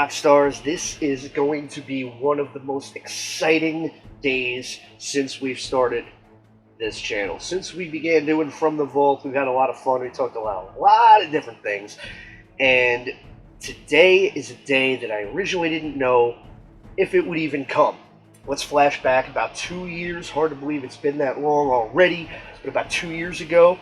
rock stars. This is going to be one of the most exciting days since we've started this channel. Since we began doing From the Vault, we've had a lot of fun. We talked about a lot of different things. And today is a day that I originally didn't know if it would even come. Let's flash back about 2 years. Hard to believe it's been that long already. But about 2 years ago,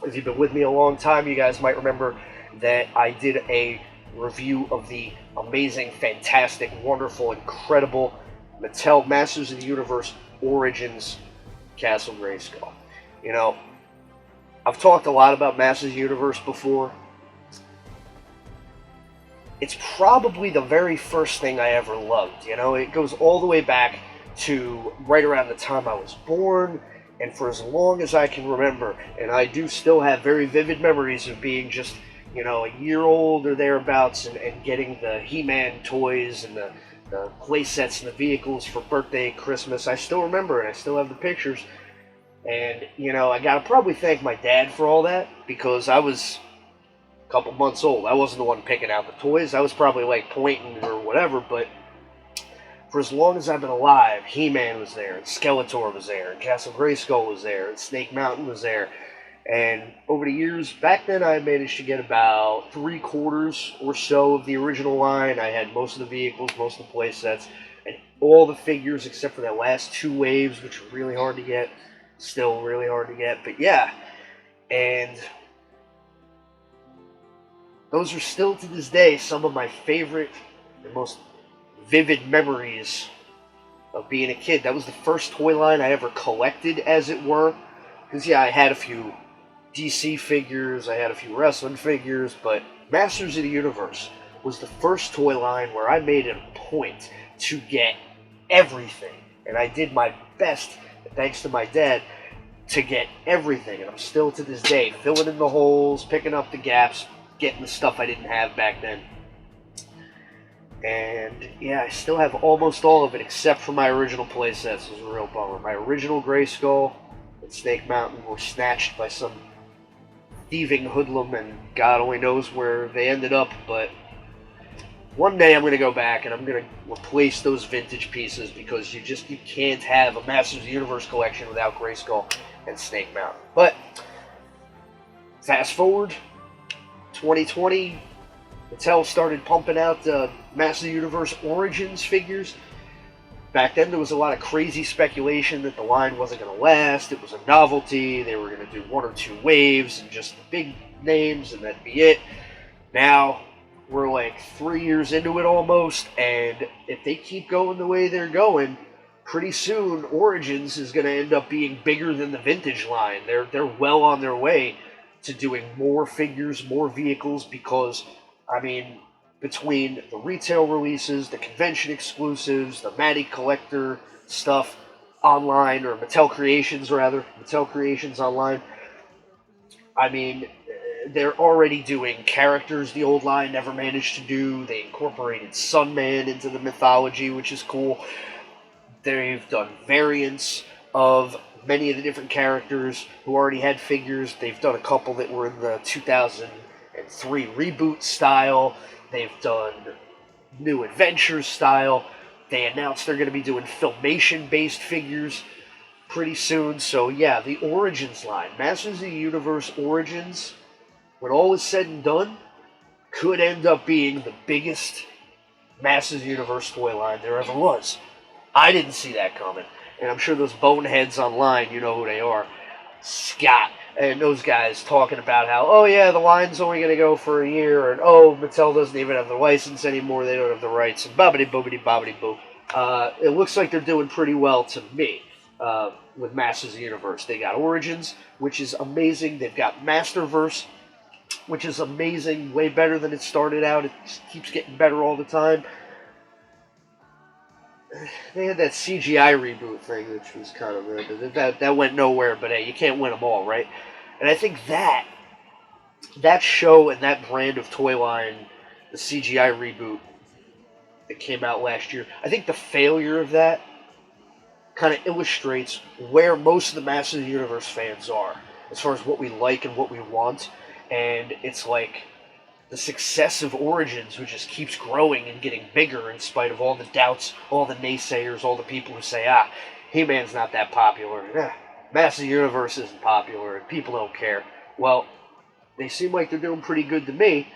if you've been with me a long time, you guys might remember that I did a review of the amazing, fantastic, wonderful, incredible Mattel Masters of the Universe Origins Castle Grayskull. You know, I've talked a lot about Masters of the Universe before. It's probably the very first thing I ever loved. You know, it goes all the way back to right around the time I was born, and for as long as I can remember. And I do still have very vivid memories of being just, you know, a year old or thereabouts, and getting the He-Man toys and the play sets and the vehicles for birthday, Christmas. I still remember it. I still have the pictures. And, you know, I gotta probably thank my dad for all that, because I was a couple months old. I wasn't the one picking out the toys. I was probably like pointing or whatever, but for as long as I've been alive, He-Man was there, and Skeletor was there, and Castle Grayskull was there, and Snake Mountain was there. And over the years, back then I managed to get about 3/4 or so of the original line. I had most of the vehicles, most of the play sets, and all the figures except for that last 2 waves, which are really hard to get. Still really hard to get, but yeah. And those are still to this day some of my favorite and most vivid memories of being a kid. That was the first toy line I ever collected, as it were. Because, yeah, I had a few DC figures, I had a few wrestling figures, but Masters of the Universe was the first toy line where I made it a point to get everything. And I did my best, thanks to my dad, to get everything. And I'm still to this day filling in the holes, picking up the gaps, getting the stuff I didn't have back then. And yeah, I still have almost all of it except for my original playsets. It was a real bummer. My original Grayskull and Snake Mountain were snatched by some thieving hoodlum, and God only knows where they ended up. But one day I'm going to go back and I'm going to replace those vintage pieces, because you can't have a Masters of the Universe collection without Grayskull and Snake Mountain. But fast forward 2020, Mattel started pumping out the Masters of the Universe Origins figures. Back then, there was a lot of crazy speculation that the line wasn't going to last. It was a novelty. They were going to do 1 or 2 waves and just the big names, and that'd be it. Now, we're like 3 years into it almost, and if they keep going the way they're going, pretty soon Origins is going to end up being bigger than the vintage line. They're well on their way to doing more figures, more vehicles, because, I mean, between the retail releases, the convention exclusives, the Matty Collector stuff online, or Mattel Creations online, I mean, they're already doing characters the old line never managed to do. They incorporated Sunman into the mythology, which is cool. They've done variants of many of the different characters who already had figures. They've done a couple that were in the 2003 reboot style. They've done New Adventures style. They announced they're going to be doing Filmation-based figures pretty soon. So yeah, the Origins line, Masters of the Universe Origins, when all is said and done, could end up being the biggest Masters of the Universe toy line there ever was. I didn't see that coming. And I'm sure those boneheads online, you know who they are, Scott and those guys, talking about how, oh yeah, the line's only going to go for a year, and oh, Mattel doesn't even have the license anymore, they don't have the rights, and bobbity-bobbity-boo. It looks like they're doing pretty well to me with Masters of the Universe. They got Origins, which is amazing. They've got Masterverse, which is amazing, way better than it started out. It keeps getting better all the time. They had that CGI reboot thing, which was kind of that went nowhere. But hey, you can't win them all, right? And I think that show and that brand of toy line, the CGI reboot that came out last year, I think the failure of that kind of illustrates where most of the Masters of the Universe fans are, as far as what we like and what we want. And it's like, the success of Origins, who just keeps growing and getting bigger in spite of all the doubts, all the naysayers, all the people who say, He-Man's not that popular, and, Masters of the Universe isn't popular, and people don't care. Well, they seem like they're doing pretty good to me,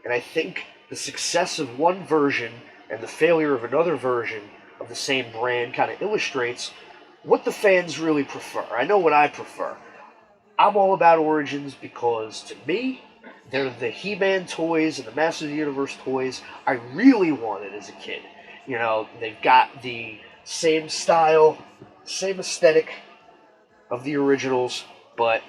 and I think the success of one version and the failure of another version of the same brand kind of illustrates what the fans really prefer. I know what I prefer. I'm all about Origins because, to me, they're the He-Man toys and the Masters of the Universe toys I really wanted as a kid. You know, they've got the same style, same aesthetic of the originals, but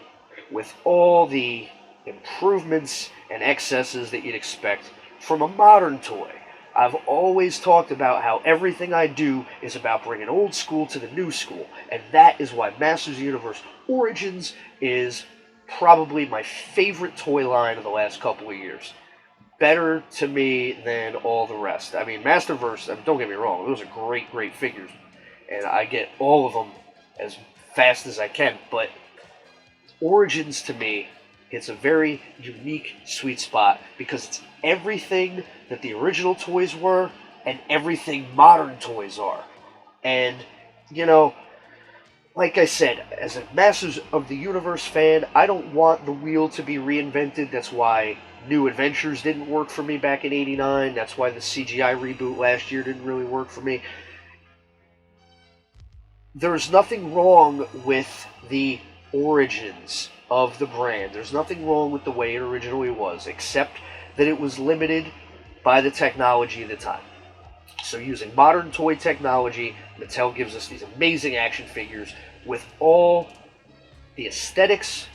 with all the improvements and excesses that you'd expect from a modern toy. I've always talked about how everything I do is about bringing old school to the new school, and that is why Masters of the Universe Origins is probably my favorite toy line of the last couple of years. Better to me than all the rest. I mean, Masterverse, don't get me wrong, those are great, great figures, and I get all of them as fast as I can, but Origins to me hits a very unique sweet spot because it's everything that the original toys were and everything modern toys are. And, you know, like I said, as a Masters of the Universe fan, I don't want the wheel to be reinvented. That's why New Adventures didn't work for me back in '89. That's why the CGI reboot last year didn't really work for me. There's nothing wrong with the origins of the brand. There's nothing wrong with the way it originally was, except that it was limited by the technology of the time. So using modern toy technology, Mattel gives us these amazing action figures with all the aesthetics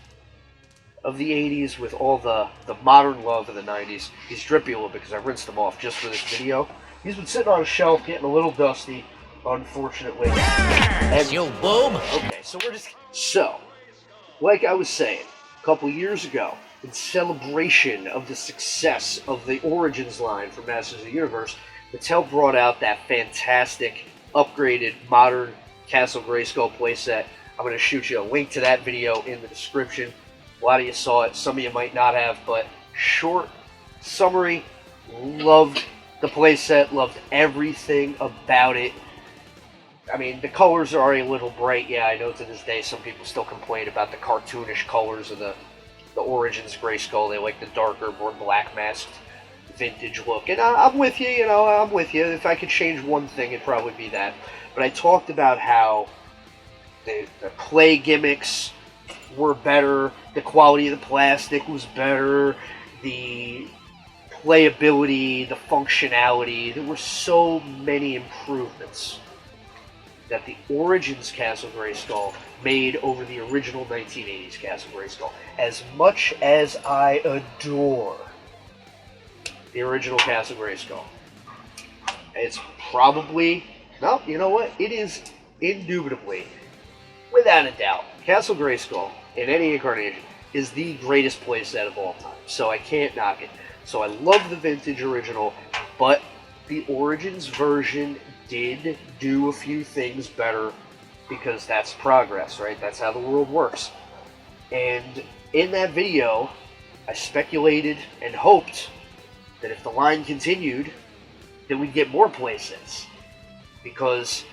of the 80s, with all the modern love of the 90s. He's drippy a little bit because I rinsed him off just for this video. He's been sitting on a shelf getting a little dusty, unfortunately. And, you boob! Okay, so, like I was saying, a couple years ago, in celebration of the success of the Origins line for Masters of the Universe, Mattel brought out that fantastic, upgraded, modern Castle Grayskull playset. I'm going to shoot you a link to that video in the description. A lot of you saw it, some of you might not have, but short summary, loved the playset, loved everything about it. I mean, the colors are already a little bright. Yeah, I know to this day some people still complain about the cartoonish colors of the Origins Grayskull. They like the darker, more black masked vintage look. And I'm with you, I'm with you. If I could change one thing, it'd probably be that. But I talked about how the play gimmicks were better, the quality of the plastic was better, the playability, the functionality. There were so many improvements that the Origins Castle Grayskull made over the original 1980s Castle Grayskull. As much as I adore the original Castle Grayskull, it's probably, no, you know what? It is indubitably, without a doubt, Castle Grayskull, in any incarnation, is the greatest playset of all time. So I can't knock it. So I love the vintage original, but the Origins version did do a few things better because that's progress, right? That's how the world works. And in that video, I speculated and hoped that if the line continued, that we'd get more playsets. Because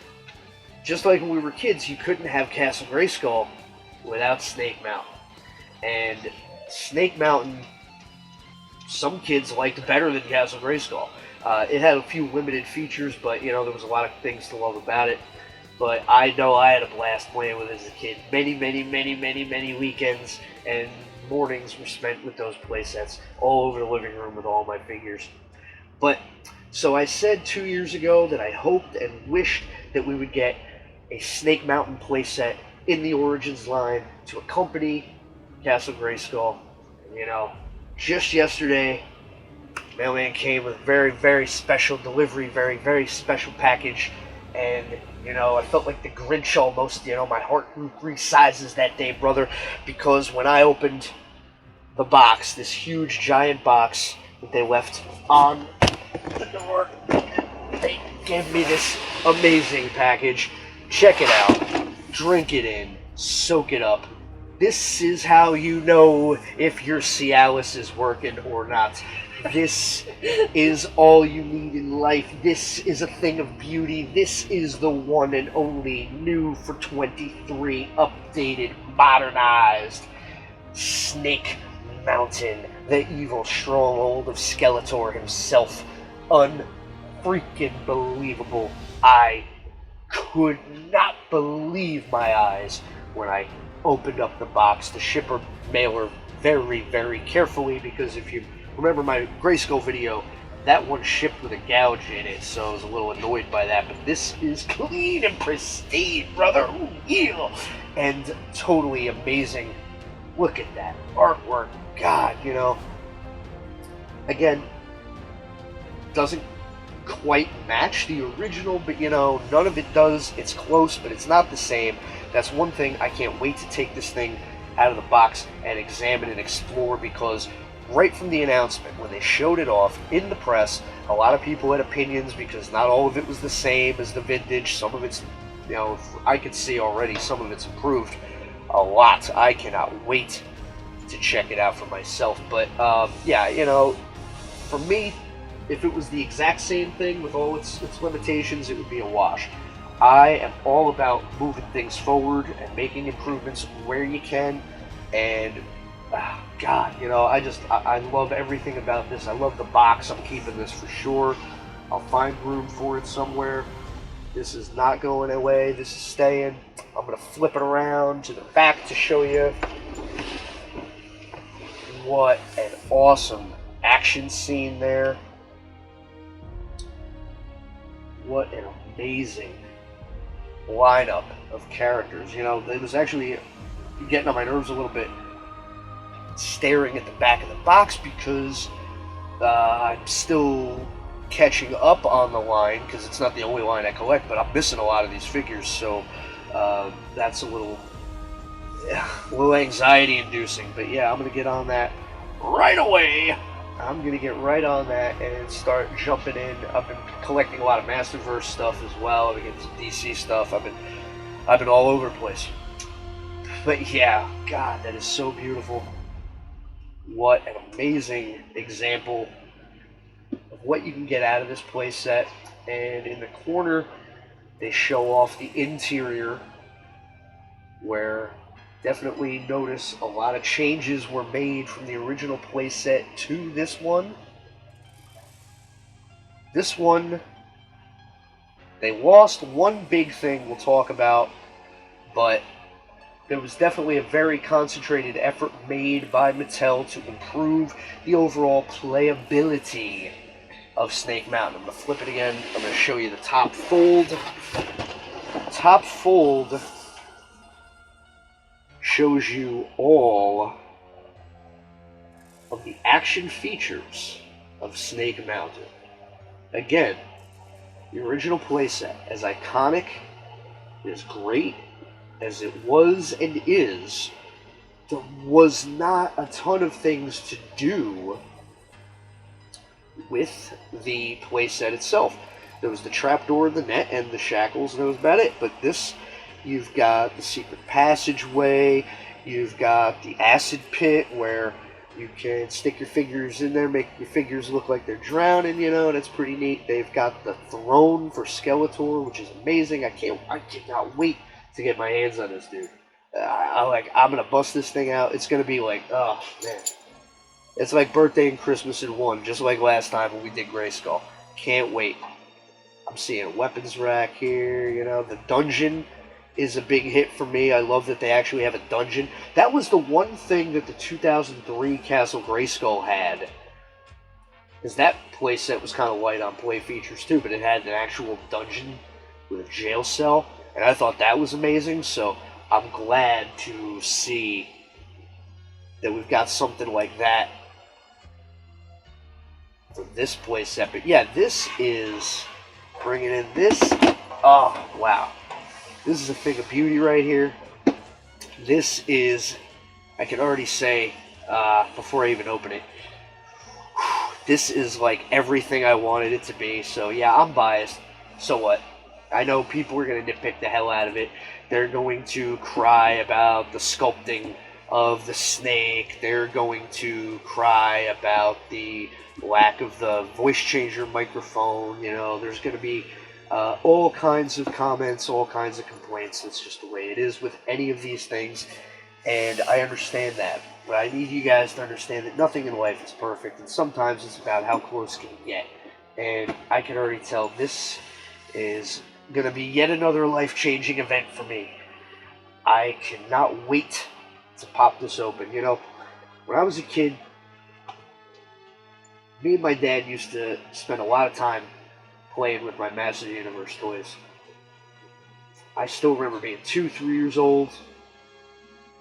just like when we were kids, you couldn't have Castle Grayskull without Snake Mountain. And Snake Mountain, some kids liked better than Castle Grayskull. It had a few limited features, but, there was a lot of things to love about it. But I know I had a blast playing with it as a kid. Many weekends and mornings were spent with those playsets all over the living room with all my figures. But, so I said 2 years ago that I hoped and wished that we would get a Snake Mountain playset in the Origins line to accompany Castle Grayskull. And, just yesterday, mailman came with a very, very special delivery, very, very special package. And, I felt like the Grinch almost. My heart grew 3 sizes that day, brother, because when I opened the box, this huge, giant box that they left on the door, they gave me this amazing package. Check it out. Drink it in. Soak it up. This is how you know if your Cialis is working or not. This is all you need in life. This is a thing of beauty. This is the one and only new for 23, updated, modernized Snake Mountain, the evil stronghold of Skeletor himself. Unfreaking believable. I could not believe my eyes when I opened up the box. The shipper mailer very, very carefully, because if you remember my Grayskull video, that one shipped with a gouge in it, so I was a little annoyed by that. But this is clean and pristine, brother. Ooh, yeah. And totally amazing. Look at that artwork. God, you know. Again, doesn't quite match the original, but you know, none of it does. It's close, but it's not the same. That's one thing. I can't wait to take this thing out of the box and examine and explore, because right from the announcement, when they showed it off in the press, a lot of people had opinions because not all of it was the same as the vintage. Some of it's, you know, I could see already some of it's improved a lot. I cannot wait to check it out for myself. But yeah, you know, for me, if it was the exact same thing with all its limitations, it would be a wash. I am all about moving things forward and making improvements where you can, and God, you know, I love everything about this. I love the box. I'm keeping this for sure. I'll find room for it somewhere. This is not going away. This is staying. I'm going to flip it around to the back to show you what an awesome action scene there. What an amazing lineup of characters. You know, it was actually getting on my nerves a little bit staring at the back of the box, because I'm still catching up on the line, because it's not the only line I collect, but I'm missing a lot of these figures, so that's a little anxiety inducing. But yeah, I'm going to get on that right away. I'm going to get right on that and start jumping in. I've been collecting a lot of Masterverse stuff as well. I've been getting some DC stuff. I've been all over the place. But yeah, God, that is so beautiful. What an amazing example of what you can get out of this playset. And in the corner, they show off the interior, where definitely notice a lot of changes were made from the original playset to this one. This one, they lost one big thing we'll talk about, but there was definitely a very concentrated effort made by Mattel to improve the overall playability of Snake Mountain. I'm going to flip it again. I'm going to show you the top fold. Top fold shows you all of the action features of Snake Mountain. Again, the original playset, as iconic, as great as it was and is, there was not a ton of things to do with the playset itself. There was the trapdoor, the net, and the shackles, and that was about it. But this, you've got the secret passageway, you've got the acid pit where you can stick your figures in there, make your figures look like they're drowning, you know, and it's pretty neat. They've got the throne for Skeletor, which is amazing. I cannot wait to get my hands on this dude. I'm gonna bust this thing out. It's gonna be like, oh man, it's like birthday and Christmas in one, just like last time when we did Grayskull. Can't wait. I'm seeing a weapons rack here. You know, the dungeon is a big hit for me. I love that they actually have a dungeon. That was the one thing that the 2003 Castle Grayskull had. Is that playset was kind of light on play features too, but it had an actual dungeon with a jail cell. And I thought that was amazing, so I'm glad to see that we've got something like that for this playset. But yeah, this is bringing in this. Oh, wow. This is a thing of beauty right here. This is, I can already say, before I even open it, this is like everything I wanted it to be. So yeah, I'm biased. So what? I know people are going to nitpick the hell out of it. They're going to cry about the sculpting of the snake. They're going to cry about the lack of the voice changer microphone. You know, there's going to be all kinds of comments, all kinds of complaints. It's just the way it is with any of these things, and I understand that. But I need you guys to understand that nothing in life is perfect, and sometimes it's about how close can you get. And I can already tell this is going to be yet another life-changing event for me. I cannot wait to pop this open. You know, when I was a kid, me and my dad used to spend a lot of time playing with my Massive Universe toys. I still remember being 2, 3 years old,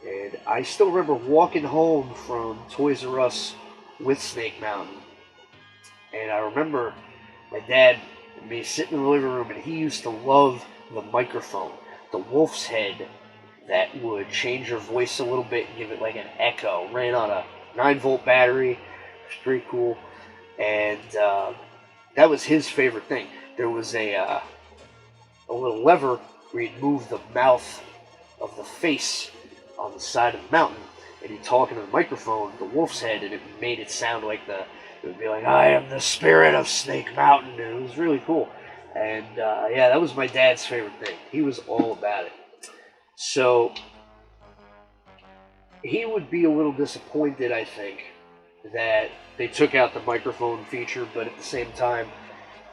and I still remember walking home from Toys R Us with Snake Mountain. And I remember my dad and me sitting in the living room, and he used to love the microphone, the wolf's head that would change your voice a little bit and give it like an echo. Ran on a 9-volt battery. It was pretty cool. And that was his favorite thing. There was a little lever where he'd move the mouth of the face on the side of the mountain, and he'd talk into the microphone, the wolf's head, and it made it sound like it would be like, I am the spirit of Snake Mountain, and it was really cool. And yeah, that was my dad's favorite thing. He was all about it. So he would be a little disappointed, I think, that they took out the microphone feature, but at the same time,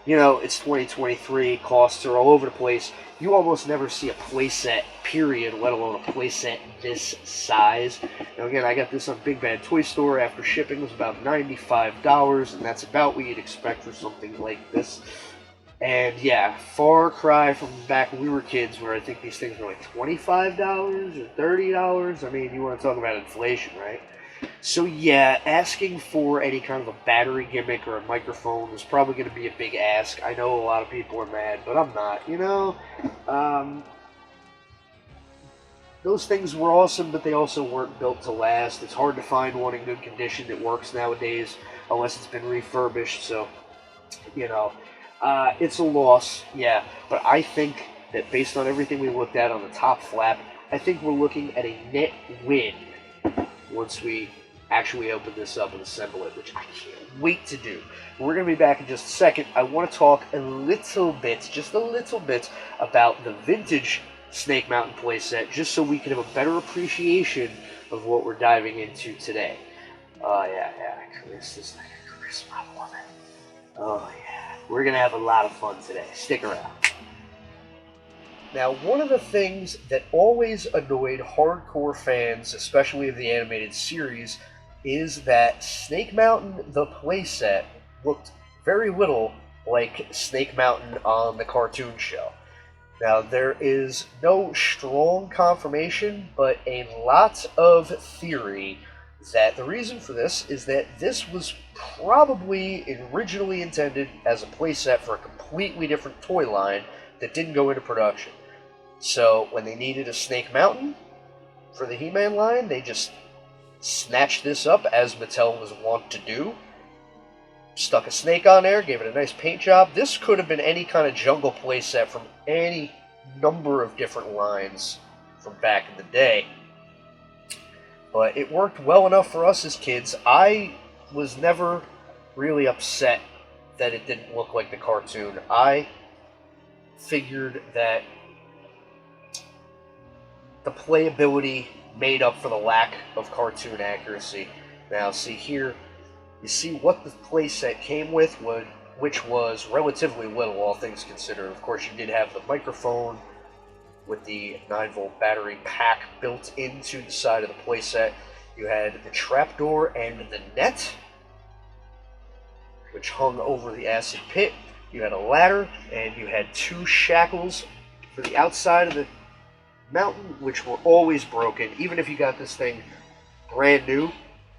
you know, it's 2023, costs are all over the place. You almost never see a playset, period, let alone a playset this size. Now again, I got this on Big Bad Toy Store. After shipping, it was about $95, and that's about what you'd expect for something like this. And yeah, far cry from back when we were kids, where I think these things were like $25 or $30. I mean, you want to talk about inflation, right? So yeah, asking for any kind of a battery gimmick or a microphone is probably going to be a big ask. I know a lot of people are mad, but I'm not. You know, those things were awesome, but they also weren't built to last. It's hard to find one in good condition that works nowadays, unless it's been refurbished. So, you know, it's a loss, yeah. But I think that based on everything we looked at on the top flap, I think we're looking at a net win once we actually open this up and assemble it, which I can't wait to do. We're going to be back in just a second. I want to talk a little bit, just a little bit, about the vintage Snake Mountain playset, just so we can have a better appreciation of what we're diving into today. Oh, yeah, Chris, this like a Chris, my woman. Oh, yeah. We're going to have a lot of fun today. Stick around. Now, one of the things that always annoyed hardcore fans, especially of the animated series, is that Snake Mountain, the playset, looked very little like Snake Mountain on the cartoon show. Now, there is no strong confirmation, but a lot of theory that the reason for this is that this was probably originally intended as a playset for a completely different toy line that didn't go into production. So when they needed a Snake Mountain for the He-Man line, they just snatched this up, as Mattel was wont to do, stuck a snake on there, gave it a nice paint job. This could have been any kind of jungle playset from any number of different lines from back in the day. But it worked well enough for us as kids. I was never really upset that it didn't look like the cartoon. I figured that the playability made up for the lack of cartoon accuracy. Now, see here, you see what the playset came with, which was relatively little, all things considered. Of course, you did have the microphone with the 9-volt battery pack built into the side of the playset. You had the trapdoor and the net, which hung over the acid pit. You had a ladder, and you had 2 shackles for the outside of the mountain, which were always broken. Even if you got this thing brand new,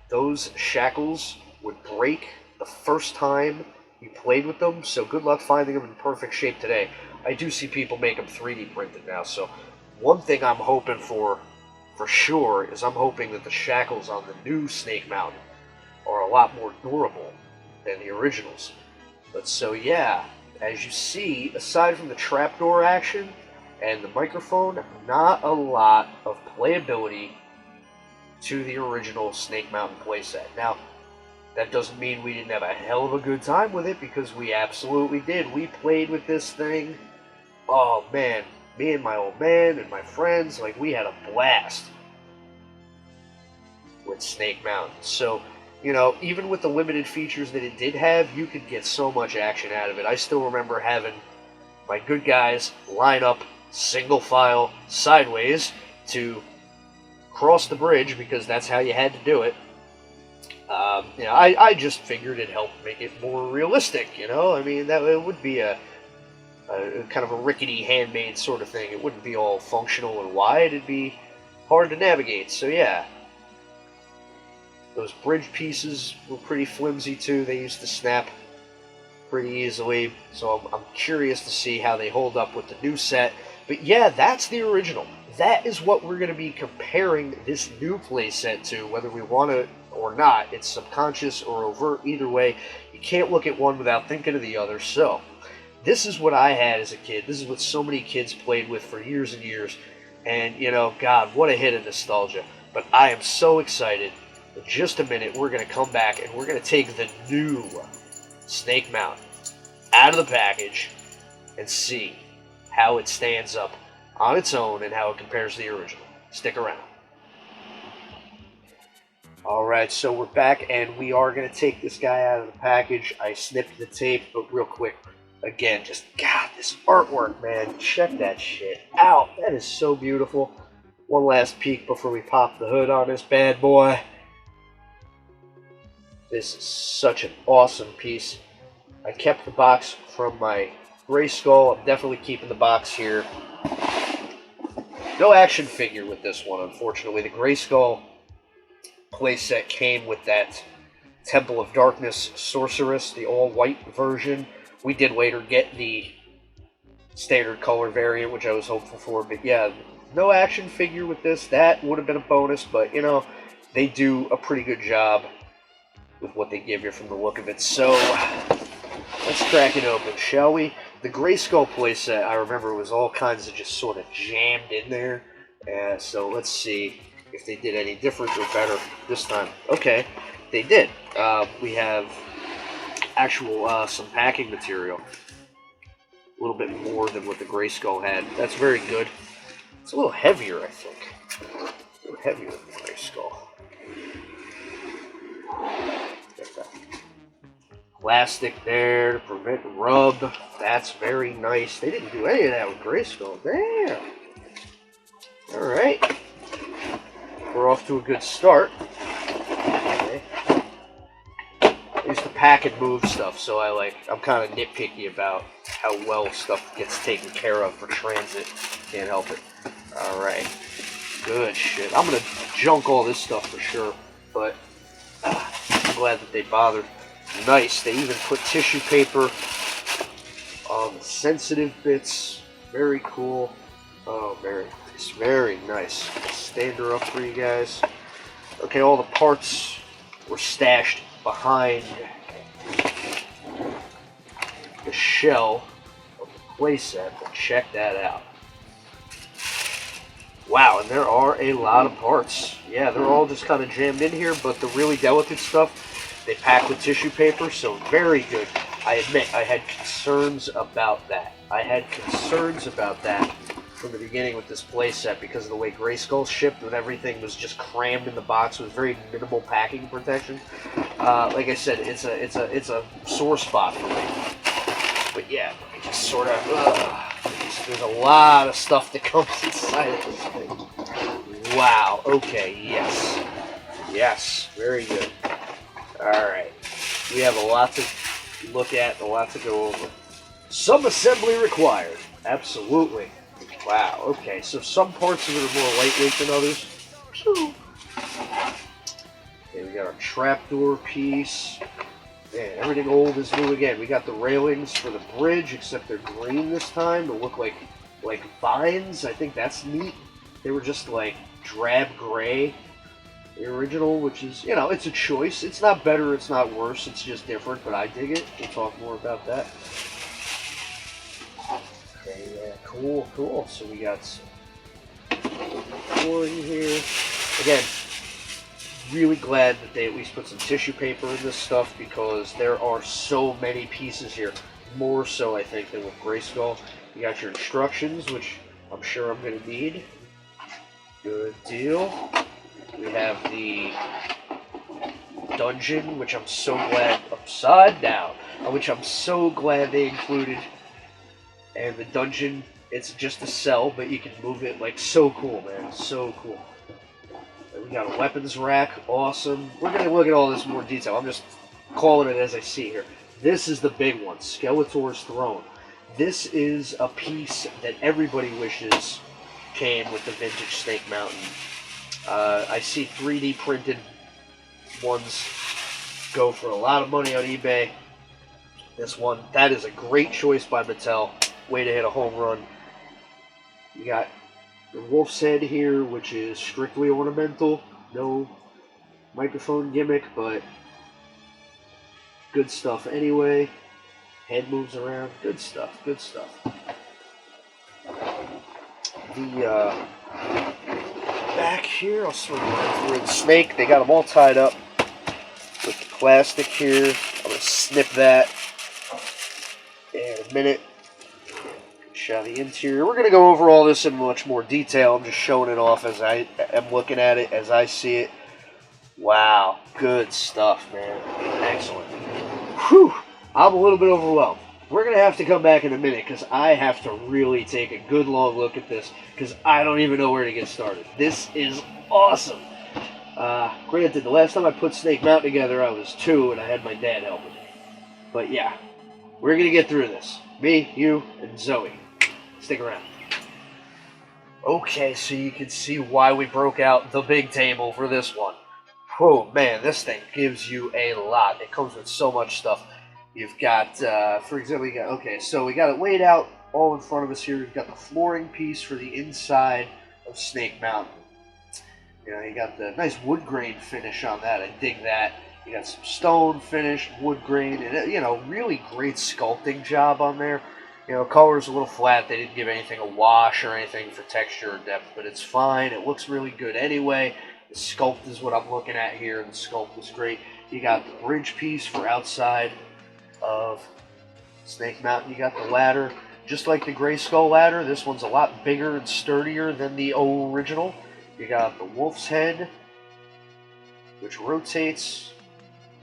those shackles would break the first time you played with them, so good luck finding them in perfect shape today. I do see people make them 3D printed now, so one thing I'm hoping for sure, is I'm hoping that the shackles on the new Snake Mountain are a lot more durable than the originals. But so yeah, as you see, aside from the trapdoor action And the microphone, not a lot of playability to the original Snake Mountain playset. Now, that doesn't mean we didn't have a hell of a good time with it, because we absolutely did. We played with this thing. Oh man, me and my old man and my friends, like, we had a blast with Snake Mountain. So, you know, even with the limited features that it did have, you could get so much action out of it. I still remember having my good guys line up single file sideways to cross the bridge, because that's how you had to do it. You know, I just figured it helped make it more realistic, you know? I mean, that it would be a kind of a rickety handmade sort of thing. It wouldn't be all functional and wide. It'd be hard to navigate. So yeah, those bridge pieces were pretty flimsy too. They used to snap pretty easily. So I'm curious to see how they hold up with the new set. But yeah, that's the original. That is what we're going to be comparing this new playset to, whether we want to or not. It's subconscious or overt. Either way, you can't look at one without thinking of the other. So this is what I had as a kid. This is what so many kids played with for years and years. And, you know, God, what a hit of nostalgia. But I am so excited. In just a minute, we're going to come back and we're going to take the new Snake Mountain out of the package and see how it stands up on its own and how it compares to the original. Stick around. Alright, so we're back and we are going to take this guy out of the package. I snipped the tape, but real quick, again, just, God, this artwork, man. Check that shit out. That is so beautiful. One last peek before we pop the hood on this bad boy. This is such an awesome piece. I kept the box from my Grayskull. I'm definitely keeping the box here. No action figure with this one, unfortunately. The Grayskull playset came with that Temple of Darkness Sorceress, the all-white version. We did later get the standard color variant, which I was hopeful for. But yeah, no action figure with this. That would have been a bonus, but, you know, they do a pretty good job with what they give you from the look of it. So let's crack it open, shall we? The Grayskull playset, I remember, was all kinds of just sort of jammed in there. So let's see if they did any different or better this time. Okay, they did. We have actual some packing material. A little bit more than what the Grayskull had. That's very good. It's a little heavier, I think. A little heavier than the Grayskull. Plastic there to prevent rub. That's very nice. They didn't do any of that with Grayskull. Damn. Alright. We're off to a good start. Okay. I used to pack and move stuff, so I'm kind of nitpicky about how well stuff gets taken care of for transit. Can't help it. Alright. Good shit. I'm going to junk all this stuff for sure, but I'm glad that they bothered. Nice. They even put tissue paper on the sensitive bits. Very cool. Oh, very nice. Very nice. Stand her up for you guys. Okay, all the parts were stashed behind the shell of the playset. But check that out. Wow, and there are a lot of parts. Yeah, they're all just kind of jammed in here, but the really delicate stuff, they pack with tissue paper, so very good. I admit, I had concerns about that. From the beginning with this playset because of the way Grayskull shipped, and everything was just crammed in the box with very minimal packing protection. Like I said, it's a sore spot for me. But yeah, it just sort of, there's a lot of stuff that comes inside of this thing. Wow. Okay. Yes. Yes. Very good. Alright, we have a lot to look at, a lot to go over. Some assembly required. Absolutely. Wow, okay, so some parts of it are more lightweight than others. Okay, we got our trapdoor piece. Man, everything old is new again. We got the railings for the bridge, except they're green this time to look like vines. I think that's neat. They were just like drab gray. The original, which is, you know, it's a choice. It's not better, it's not worse, it's just different, but I dig it. We'll talk more about that. Okay, yeah, cool, cool. So we got some flooring here. Again, really glad that they at least put some tissue paper in this stuff because there are so many pieces here. More so, I think, than with Grayskull. You got your instructions, which I'm sure I'm going to need. Good deal. We have the dungeon, which I'm so glad, upside down, which I'm so glad they included. And the dungeon, it's just a cell, but you can move it, like, so cool, man. So cool. And we got a weapons rack, awesome. We're going to look at all this in more detail. I'm just calling it as I see here. This is the big one, Skeletor's Throne. This is a piece that everybody wishes came with the vintage Snake Mountain. I see 3D printed ones go for a lot of money on eBay. This one, that is a great choice by Mattel. Way to hit a home run. You got the wolf's head here, which is strictly ornamental. No microphone gimmick, but good stuff anyway. Head moves around. Good stuff, good stuff. The back here, I'll sort of run through the snake. They got them all tied up with the plastic here. I'm going to snip that in a minute. Show the interior. We're going to go over all this in much more detail. I'm just showing it off as I am looking at it, as I see it. Wow, good stuff, man. Excellent. Whew, I'm a little bit overwhelmed. We're going to have to come back in a minute because I have to really take a good long look at this because I don't even know where to get started. This is awesome. Granted, the last time I put Snake Mountain together, I was 2 and I had my dad helping me. But yeah, we're going to get through this. Me, you, and Zoe. Stick around. Okay, so you can see why we broke out the big table for this one. Oh man, this thing gives you a lot. It comes with so much stuff. You've got, for example, so we got it laid out all in front of us here. We've got the flooring piece for the inside of Snake Mountain. You know, you got the nice wood grain finish on that. I dig that. You got some stone finish, wood grain, and, you know, really great sculpting job on there. You know, color's a little flat. They didn't give anything a wash or anything for texture or depth, but it's fine. It looks really good anyway. The sculpt is what I'm looking at here. The sculpt is great. You got the bridge piece for outside of Snake Mountain. You got the ladder. Just like the Grayskull ladder, this one's a lot bigger and sturdier than the original. You got the wolf's head, which rotates.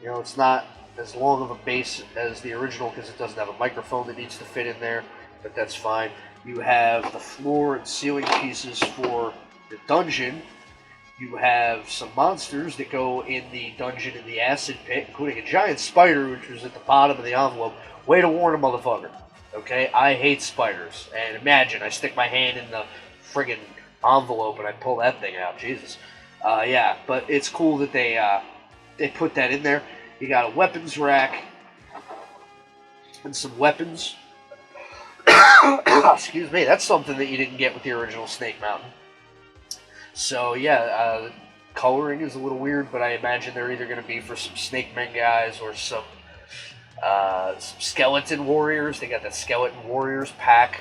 You know, it's not as long of a base as the original because it doesn't have a microphone that needs to fit in there, but that's fine. You have the floor and ceiling pieces for the dungeon. You have some monsters that go in the dungeon in the acid pit, including a giant spider, which was at the bottom of the envelope. Way to warn a motherfucker. Okay? I hate spiders. And imagine, I stick my hand in the friggin' envelope and I pull that thing out. Jesus. Yeah, but it's cool that they put that in there. You got a weapons rack and some weapons. Excuse me, that's something that you didn't get with the original Snake Mountain. So yeah, coloring is a little weird, but I imagine they're either going to be for some Snake Men guys or some Skeleton Warriors. They got that Skeleton Warriors pack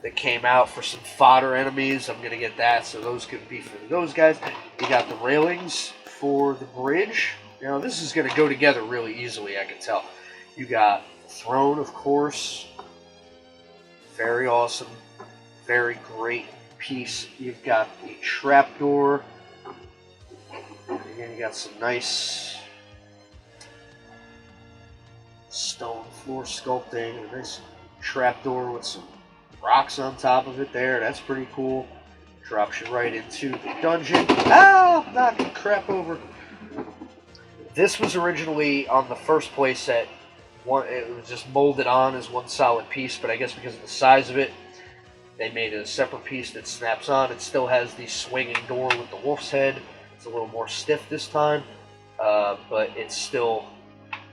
that came out for some fodder enemies. I'm going to get that, so those could be for those guys. You got the railings for the bridge. You know, this is going to go together really easily, I can tell. You got the throne, of course. Very awesome. Very great piece. You've got the trapdoor. Again, you got some nice stone floor sculpting. A nice trapdoor with some rocks on top of it there. That's pretty cool. Drops you right into the dungeon. Ah! I'm knocking crap over. This was originally on the first playset. It was just molded on as one solid piece, but I guess because of the size of it, they made a separate piece that snaps on. It still has the swinging door with the wolf's head. It's a little more stiff this time, but it's still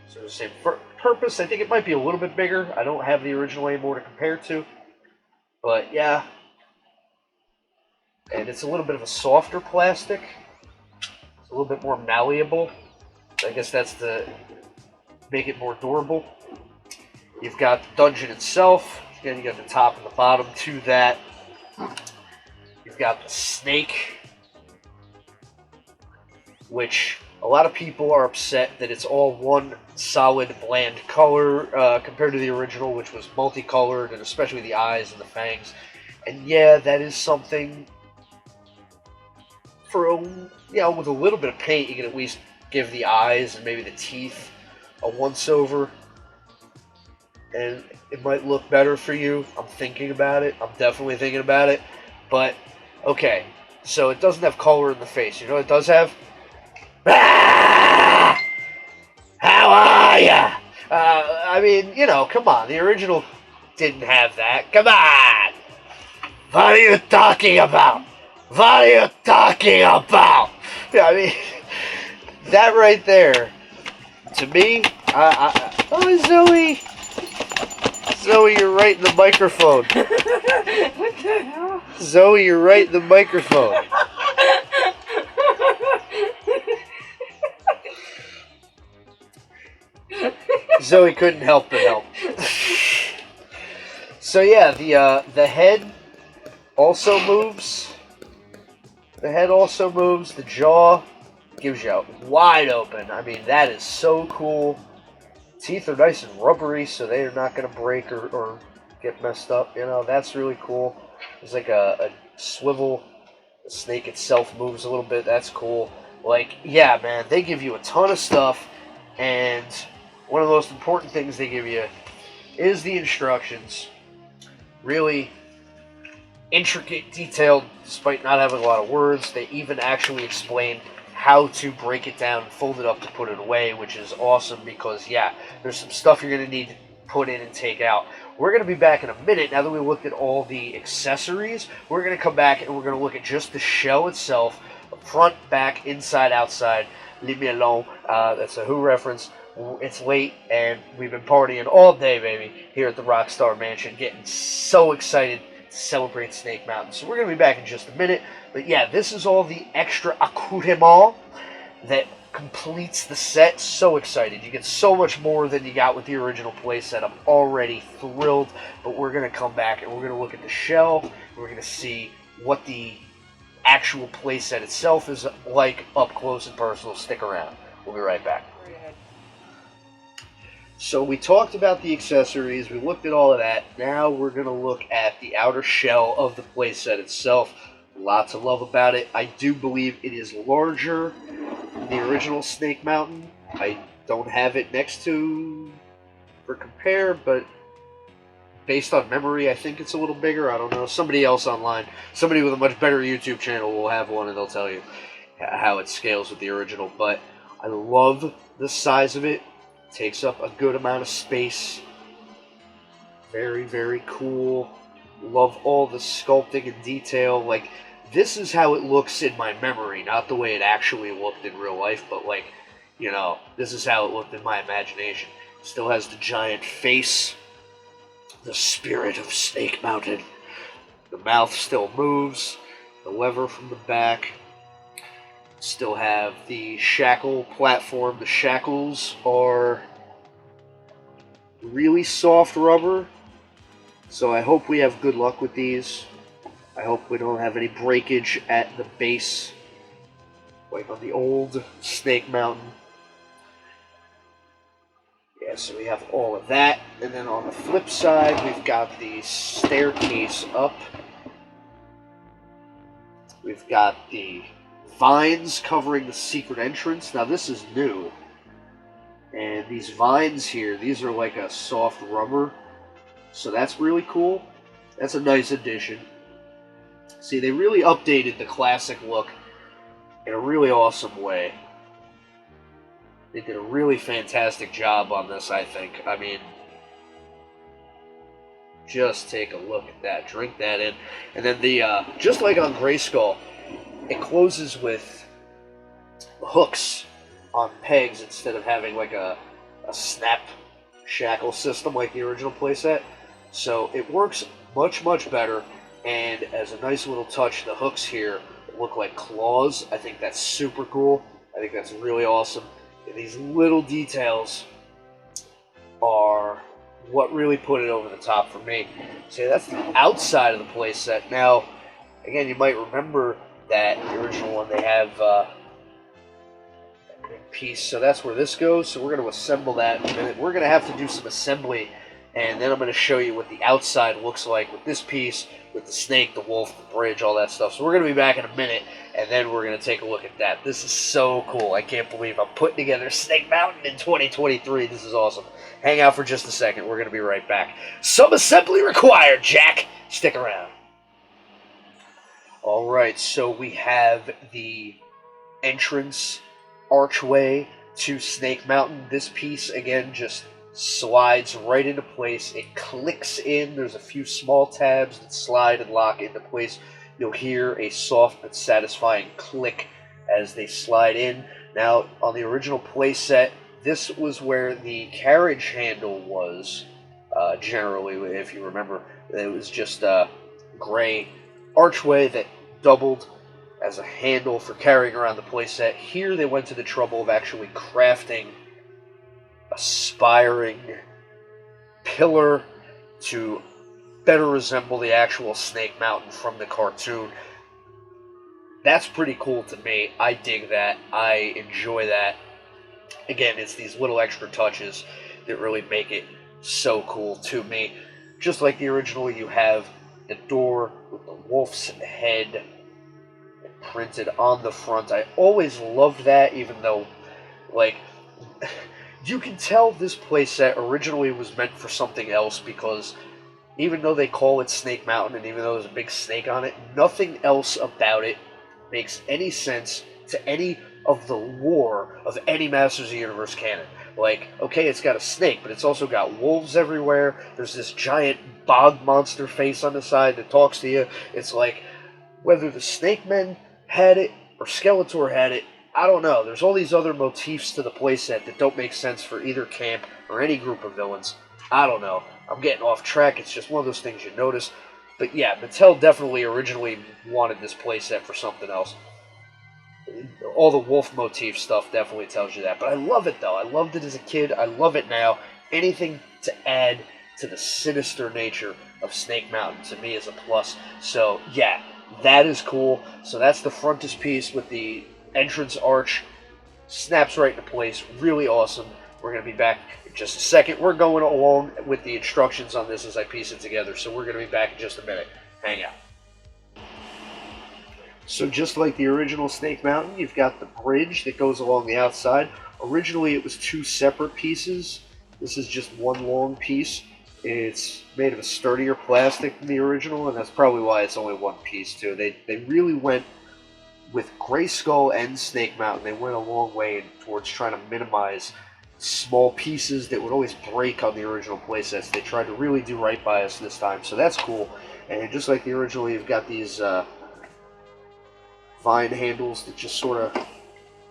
sort of the same purpose. I think it might be a little bit bigger. I don't have the original anymore to compare to, but yeah. And it's a little bit of a softer plastic. It's a little bit more malleable. I guess that's to make it more durable. You've got the dungeon itself. Again, you got the top and the bottom to that. You've got the snake, which a lot of people are upset that it's all one solid, bland color compared to the original, which was multicolored, and especially the eyes and the fangs. And yeah, that is something for, with a little bit of paint, you can at least give the eyes and maybe the teeth a once-over. And it might look better for you. I'm thinking about it. I'm definitely thinking about it. But, okay, so it doesn't have color in the face. You know what it does have? Ah! How are ya? I mean, come on. The original didn't have that. Come on! What are you talking about? What are you talking about? Yeah, I mean, that right there, to me, oh, Zoe! Zoe, you're right in the microphone. What the hell? Zoe, you're right in the microphone. Zoe couldn't help but help. So yeah, the head also moves. The head also moves. The jaw gives you wide open. I mean, that is so cool. Teeth are nice and rubbery, so they are not going to break or get messed up. That's really cool. There's like a swivel. The snake itself moves a little bit. That's cool. Like, yeah, man, they give you a ton of stuff, and one of the most important things they give you is the instructions. Really intricate, detailed, despite not having a lot of words. They even actually explain how to break it down and fold it up to put it away, which is awesome because, yeah, there's some stuff you're going to need to put in and take out. We're going to be back in a minute. Now that we looked at all the accessories, we're going to come back and we're going to look at just the shell itself, front, back, inside, outside. Leave me alone. That's a Who reference. It's late, and we've been partying all day, baby, here at the Rockstar Mansion, getting so excited to celebrate Snake Mountain. So we're going to be back in just a minute. But yeah, this is all the extra accoutrement that completes the set. So excited. You get so much more than you got with the original playset. I'm already thrilled. But we're going to come back and we're going to look at the shell. We're going to see what the actual playset itself is like up close and personal. Stick around. We'll be right back. So we talked about the accessories, we looked at all of that. Now we're going to look at the outer shell of the playset itself. Lots of love about it. I do believe it is larger than the original Snake Mountain. I don't have it next to for compare, but based on memory, I think it's a little bigger. I don't know. Somebody else online, somebody with a much better YouTube channel will have one and they'll tell you how it scales with the original. But I love the size of it. Takes up a good amount of space. Very, very cool. Love all the sculpting and detail. Like, this is how it looks in my memory, not the way it actually looked in real life, but like, this is how it looked in my imagination. Still has the giant face. The spirit of Snake Mountain. The mouth still moves. The lever from the back. Still have the shackle platform. The shackles are really soft rubber, so I hope we have good luck with these. I hope we don't have any breakage at the base, like on the old Snake Mountain. Yeah, so we have all of that, and then on the flip side, we've got the staircase up. We've got the vines covering the secret entrance. Now this is new. And these vines here, these are like a soft rubber. So that's really cool. That's a nice addition. See, they really updated the classic look in a really awesome way. They did a really fantastic job on this, I think. I mean, just take a look at that. Drink that in. And then the, just like on Grayskull, it closes with hooks on pegs instead of having like a snap shackle system like the original playset. So it works much, much better. And as a nice little touch, the hooks here look like claws. I think that's super cool. I think that's really awesome. And these little details are what really put it over the top for me. So that's the outside of the playset. Now, again, you might remember that the original one, they have that big piece. So that's where this goes. So we're going to assemble that in a minute. We're going to have to do some assembly, and then I'm going to show you what the outside looks like with this piece, with the snake, the wolf, the bridge, all that stuff. So we're going to be back in a minute, and then we're going to take a look at that. This is so cool. I can't believe I'm putting together Snake Mountain in 2023. This is awesome. Hang out for just a second. We're going to be right back. Some assembly required, Jack. Stick around. All right, so we have the entrance archway to Snake Mountain. This piece, again, just slides right into place. It clicks in. There's a few small tabs that slide and lock into place. You'll hear a soft but satisfying click as they slide in. Now, on the original playset, this was where the carriage handle was, generally, if you remember. It was just a gray archway that doubled as a handle for carrying around the playset. Here they went to the trouble of actually crafting a spiring pillar to better resemble the actual Snake Mountain from the cartoon. That's pretty cool to me. I dig that. I enjoy that. Again, it's these little extra touches that really make it so cool to me. Just like the original, you have the door with the wolf's head printed on the front. I always loved that, even though, like, you can tell this playset originally was meant for something else, because even though they call it Snake Mountain, and even though there's a big snake on it, nothing else about it makes any sense to any of the lore of any Masters of the Universe canon. Like, okay, it's got a snake, but it's also got wolves everywhere. There's this giant bog monster face on the side that talks to you. It's like, whether the Snake Men had it or Skeletor had it, I don't know. There's all these other motifs to the playset that don't make sense for either camp or any group of villains. I don't know. I'm getting off track. It's just one of those things you notice. But yeah, Mattel definitely originally wanted this playset for something else. All the wolf motif stuff definitely tells you that. But I love it, though. I loved it as a kid. I love it now. Anything to add to the sinister nature of Snake Mountain to me is a plus. So yeah, that is cool. So that's the frontispiece with the entrance arch. Snaps right into place. Really awesome. We're going to be back in just a second. We're going along with the instructions on this as I piece it together. So we're going to be back in just a minute. Hang out. So just like the original Snake Mountain, you've got the bridge that goes along the outside. Originally it was two separate pieces. This is just one long piece. It's made of a sturdier plastic than the original, and that's probably why it's only one piece too. They really went with Grayskull and Snake Mountain. They went a long way towards trying to minimize small pieces that would always break on the original playsets. They tried to really do right by us this time, so that's cool. And just like the original, you've got these vine handles that just sort of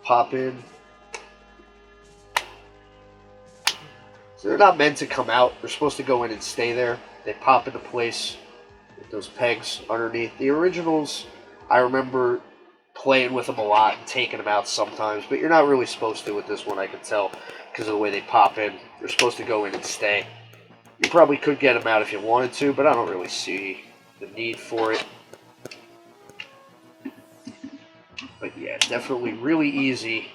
pop in. So they're not meant to come out. They're supposed to go in and stay there. They pop into place with those pegs underneath. The originals, I remember playing with them a lot and taking them out sometimes, but you're not really supposed to with this one, I can tell, because of the way they pop in. They're supposed to go in and stay. You probably could get them out if you wanted to, but I don't really see the need for it. But yeah, definitely really easy.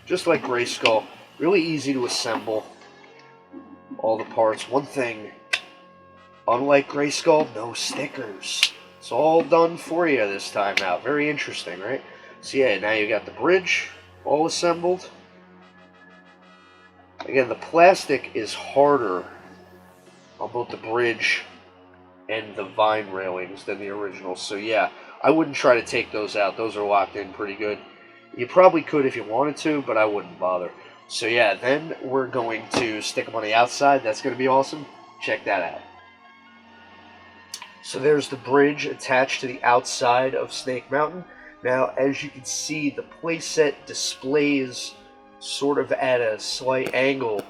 Just like Grayskull, really easy to assemble all the parts. One thing, unlike Grayskull, no stickers. It's all done for you this time out. Very interesting, right? So yeah, now you got the bridge all assembled. Again, the plastic is harder on both the bridge and the vine railings than the original. So yeah, I wouldn't try to take those out. Those are locked in pretty good. You probably could if you wanted to, but I wouldn't bother. So yeah, then we're going to stick them on the outside. That's going to be awesome. Check that out. So there's the bridge attached to the outside of Snake Mountain. Now, as you can see, the playset displays sort of at a slight angle.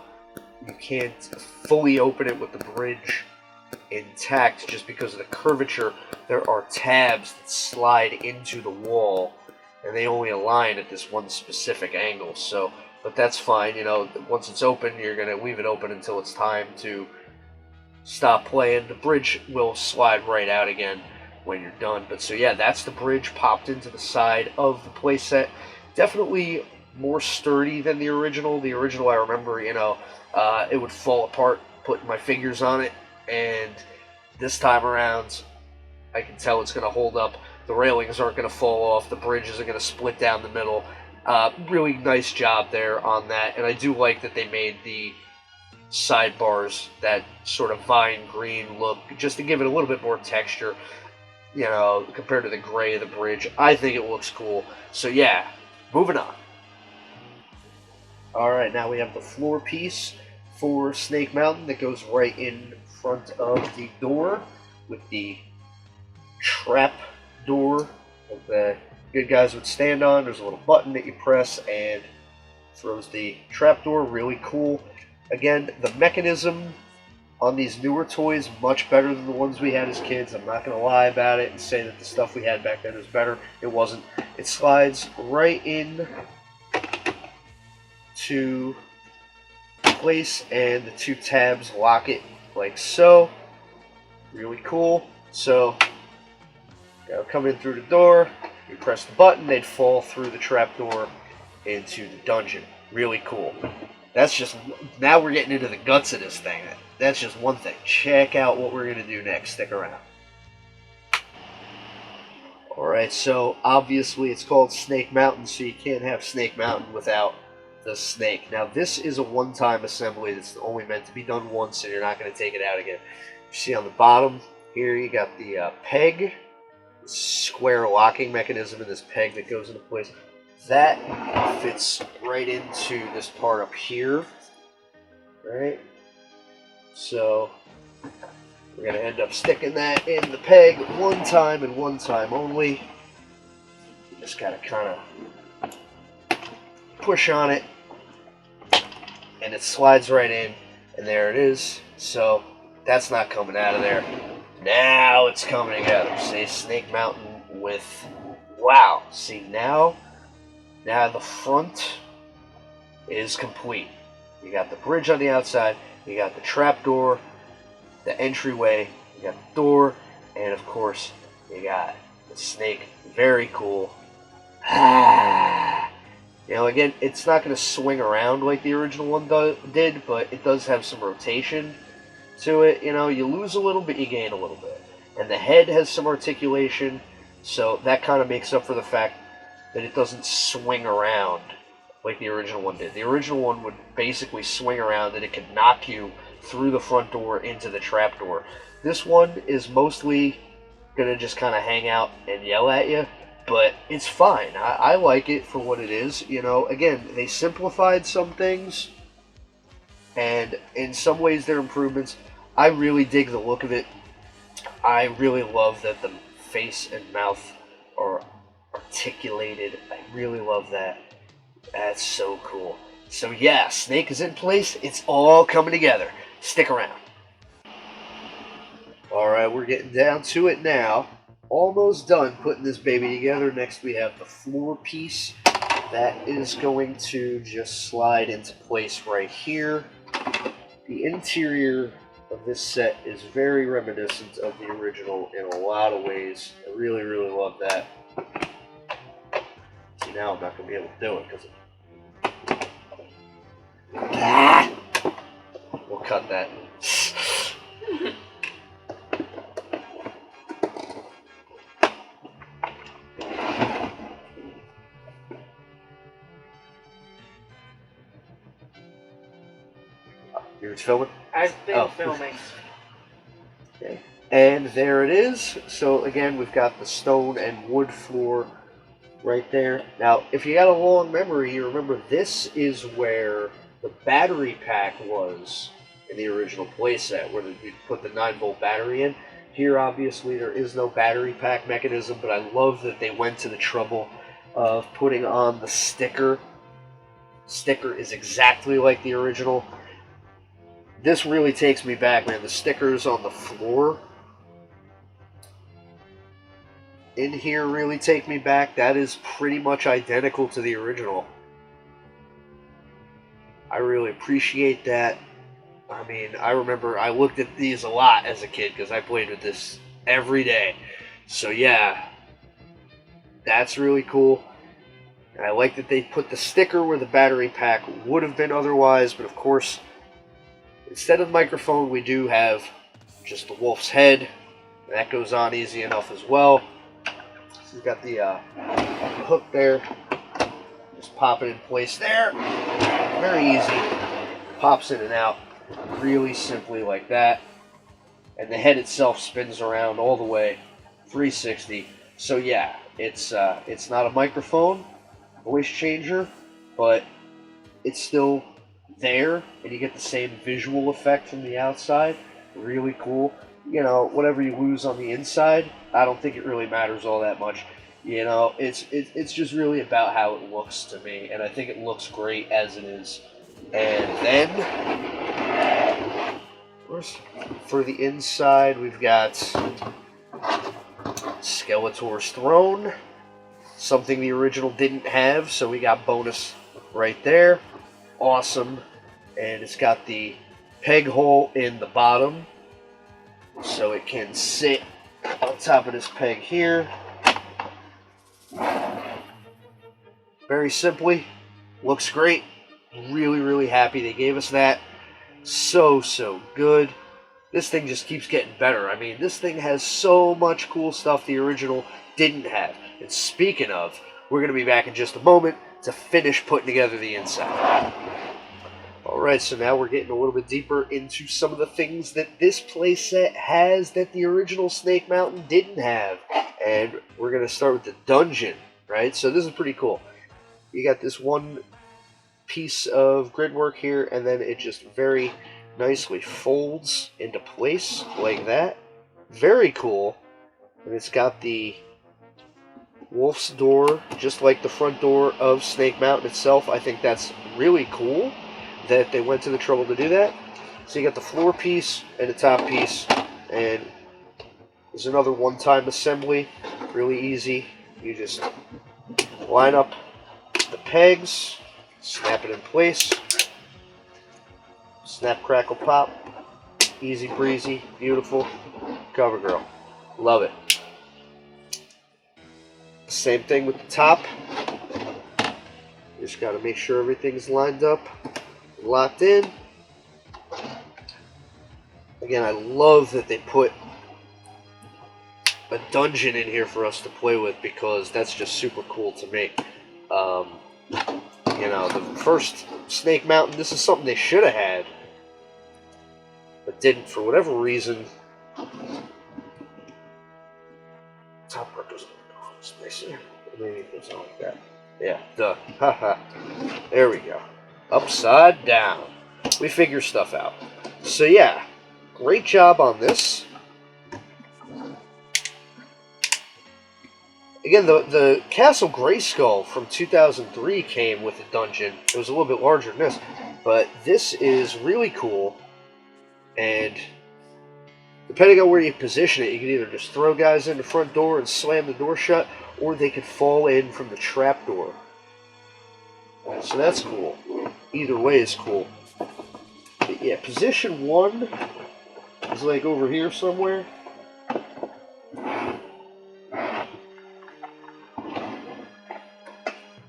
You can't fully open it with the bridge intact just because of the curvature. There are tabs that slide into the wall, and they only align at this one specific angle. So, but that's fine. You know, once it's open, you're going to leave it open until it's time to stop playing. The bridge will slide right out again when you're done. But so yeah, that's the bridge popped into the side of the playset. Definitely more sturdy than the original. The original, I remember, it would fall apart putting my figures on it, and this time around, I can tell it's going to hold up. The railings aren't going to fall off. The bridge isn't going to split down the middle. Really nice job there on that, and I do like that they made the sidebars that sort of vine green look, just to give it a little bit more texture, compared to the gray of the bridge. I think it looks cool. So yeah, moving on. Alright, now we have the floor piece for Snake Mountain that goes right in front of the door with the trap door that the good guys would stand on. There's a little button that you press and throws the trap door. Really cool. Again, the mechanism on these newer toys much better than the ones we had as kids. I'm not going to lie about it and say that the stuff we had back then was better. It wasn't. It slides right in to place, and the two tabs lock it like so. Really cool. So, come in through the door, you press the button, they'd fall through the trapdoor into the dungeon. Really cool. That's just, now we're getting into the guts of this thing. That's just one thing. Check out what we're going to do next. Stick around. Alright, so obviously it's called Snake Mountain, so you can't have Snake Mountain without the snake. Now this is a one-time assembly that's only meant to be done once, and you're not going to take it out again. You see on the bottom here, you got the peg, square locking mechanism in this peg that goes into place. That fits right into this part up here, right? So we're going to end up sticking that in the peg one time and one time only. You just got to kind of push on it, and it slides right in, and there it is. So that's not coming out of there. Now it's coming together. See, Snake Mountain with, wow. See, now the front is complete. You got the bridge on the outside, you got the trapdoor, the entryway, you got the door, and of course, you got the snake. Very cool. Again, it's not going to swing around like the original one did, but it does have some rotation to it. You lose a little bit, you gain a little bit. And the head has some articulation, so that kind of makes up for the fact that it doesn't swing around like the original one did. The original one would basically swing around, and it could knock you through the front door into the trap door. This one is mostly going to just kind of hang out and yell at you, but it's fine. I like it for what it is. Again, they simplified some things, and in some ways they're improvements. I really dig the look of it. I really love that the face and mouth are articulated. I really love that. That's so cool. So yeah, Snake is in place. It's all coming together. Stick around. Alright, we're getting down to it now. Almost done putting this baby together. Next we have the floor piece. That is going to just slide into place right here. The interior of this set is very reminiscent of the original in a lot of ways. I really, really love that. See, now I'm not going to be able to do it because we'll cut that. You're filming? I've been filming. Okay. And there it is. So again, we've got the stone and wood floor right there. Now, if you got a long memory, you remember this is where the battery pack was in the original playset, where you put the 9-volt battery in. Here, obviously, there is no battery pack mechanism, but I love that they went to the trouble of putting on the sticker. Sticker is exactly like the original. This really takes me back, man. The stickers on the floor in here really take me back. That is pretty much identical to the original. I really appreciate that. I mean, I remember I looked at these a lot as a kid because I played with this every day. So yeah, that's really cool. And I like that they put the sticker where the battery pack would have been otherwise, but of course, instead of the microphone, we do have just the wolf's head. And that goes on easy enough as well. So you've got the hook there. Just pop it in place there. Very easy. Pops in and out really simply like that. And the head itself spins around all the way 360. So yeah, it's not a microphone, voice changer, but it's still there, and you get the same visual effect from the outside. Really cool. You know, whatever you lose on the inside, I don't think it really matters all that much. You know, it's just really about how it looks to me, and I think it looks great as it is. And then, of course, for the inside, we've got Skeletor's throne, something the original didn't have, so we got bonus right there. Awesome. And it's got the peg hole in the bottom, so it can sit on top of this peg here. Very simply, looks great. Really, really happy they gave us that. So good. This thing just keeps getting better. I mean, this thing has so much cool stuff the original didn't have. And speaking of, we're going to be back in just a moment to finish putting together the inside. Alright, so now we're getting a little bit deeper into some of the things that this playset has that the original Snake Mountain didn't have. And we're going to start with the dungeon, right? So this is pretty cool. You got this one piece of grid work here, and then it just very nicely folds into place like that. Very cool. And it's got the wolf's door, just like the front door of Snake Mountain itself. I think that's really cool that they went to the trouble to do that. So you got the floor piece and the top piece, and there's another one-time assembly. Really easy. You just line up the pegs, snap it in place, snap, crackle, pop. Easy breezy, beautiful. Cover girl. Love it. Same thing with the top. Just got to make sure everything's lined up, locked in. Again, I love that they put a dungeon in here for us to play with, because that's just super cool to me. You know, the first Snake Mountain, this is something they should have had, but didn't for whatever reason. Top part doesn't go in this place here. Maybe it goes on like that. Yeah, duh. Haha. There we go. Upside down. We figure stuff out. So yeah, great job on this. Again, the Castle Grayskull from 2003 came with a dungeon. It was a little bit larger than this, but this is really cool. And depending on where you position it, you can either just throw guys in the front door and slam the door shut, or they could fall in from the trap door. So that's cool. Either way is cool. But yeah, position 1 is like over here somewhere.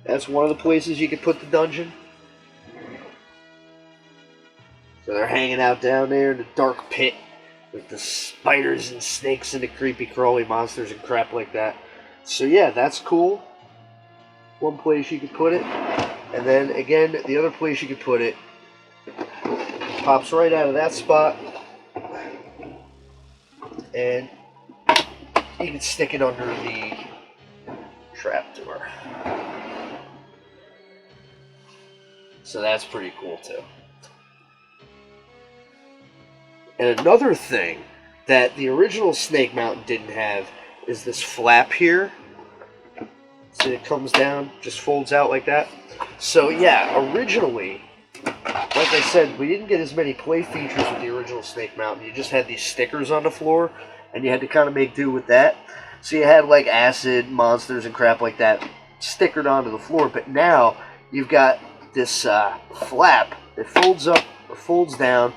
That's one of the places you could put the dungeon. So they're hanging out down there in the dark pit with the spiders and snakes and the creepy crawly monsters and crap like that. So yeah, that's cool. One place you could put it. And then again, the other place you could put it pops right out of that spot. And you can stick it under the trap door. So that's pretty cool too. And another thing that the original Snake Mountain didn't have is this flap here. So it comes down, just folds out like that. So yeah, originally, like I said, we didn't get as many play features with the original Snake Mountain. You just had these stickers on the floor, and you had to kind of make do with that. So you had like acid, monsters, and crap like that stickered onto the floor. But now you've got this flap that folds up or folds down,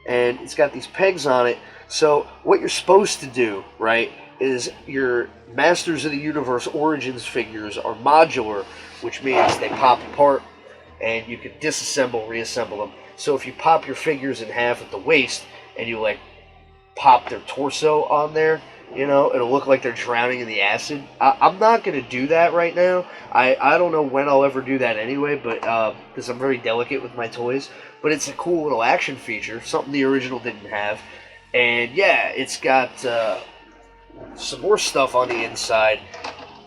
and it's got these pegs on it. So what you're supposed to do, right, is your Masters of the Universe Origins figures are modular, which means they pop apart and you can disassemble, reassemble them. So if you pop your figures in half at the waist and you like pop their torso on there, you know, it'll look like they're drowning in the acid. I'm not going to do that right now. I don't know when I'll ever do that anyway, but because I'm very delicate with my toys. But it's a cool little action feature, something the original didn't have. And yeah, it's got some more stuff on the inside.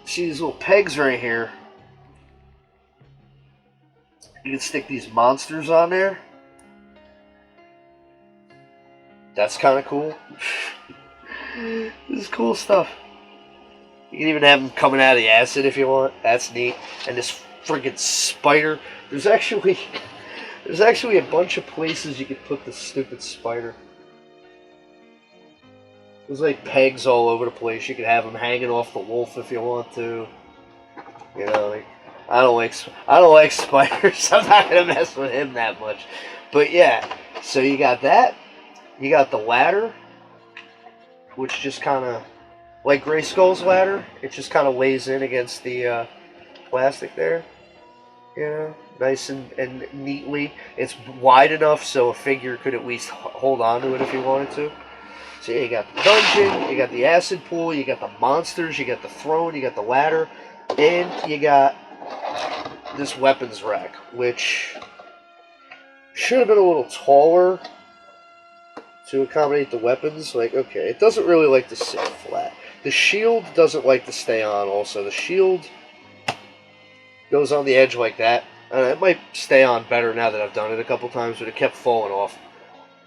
See these little pegs right here? You can stick these monsters on there. That's kind of cool. This is cool stuff. You can even have them coming out of the acid if you want. That's neat. And this friggin' spider. There's actually a bunch of places you could put this stupid spider. There's like pegs all over the place. You could have them hanging off the wolf if you want to. You know, like, I don't like spiders. I'm not gonna mess with him that much. But yeah, so you got that. You got the ladder, which just kind of, like Grayskull's ladder, it just kind of lays in against the plastic there. You know, nice and neatly. It's wide enough so a figure could at least hold on to it if he wanted to. So yeah, you got the dungeon, you got the acid pool, you got the monsters, you got the throne, you got the ladder, and you got this weapons rack, which should have been a little taller to accommodate the weapons. Like, okay, it doesn't really like to sit flat. The shield doesn't like to stay on also. The shield goes on the edge like that. It might stay on better now that I've done it a couple times, but it kept falling off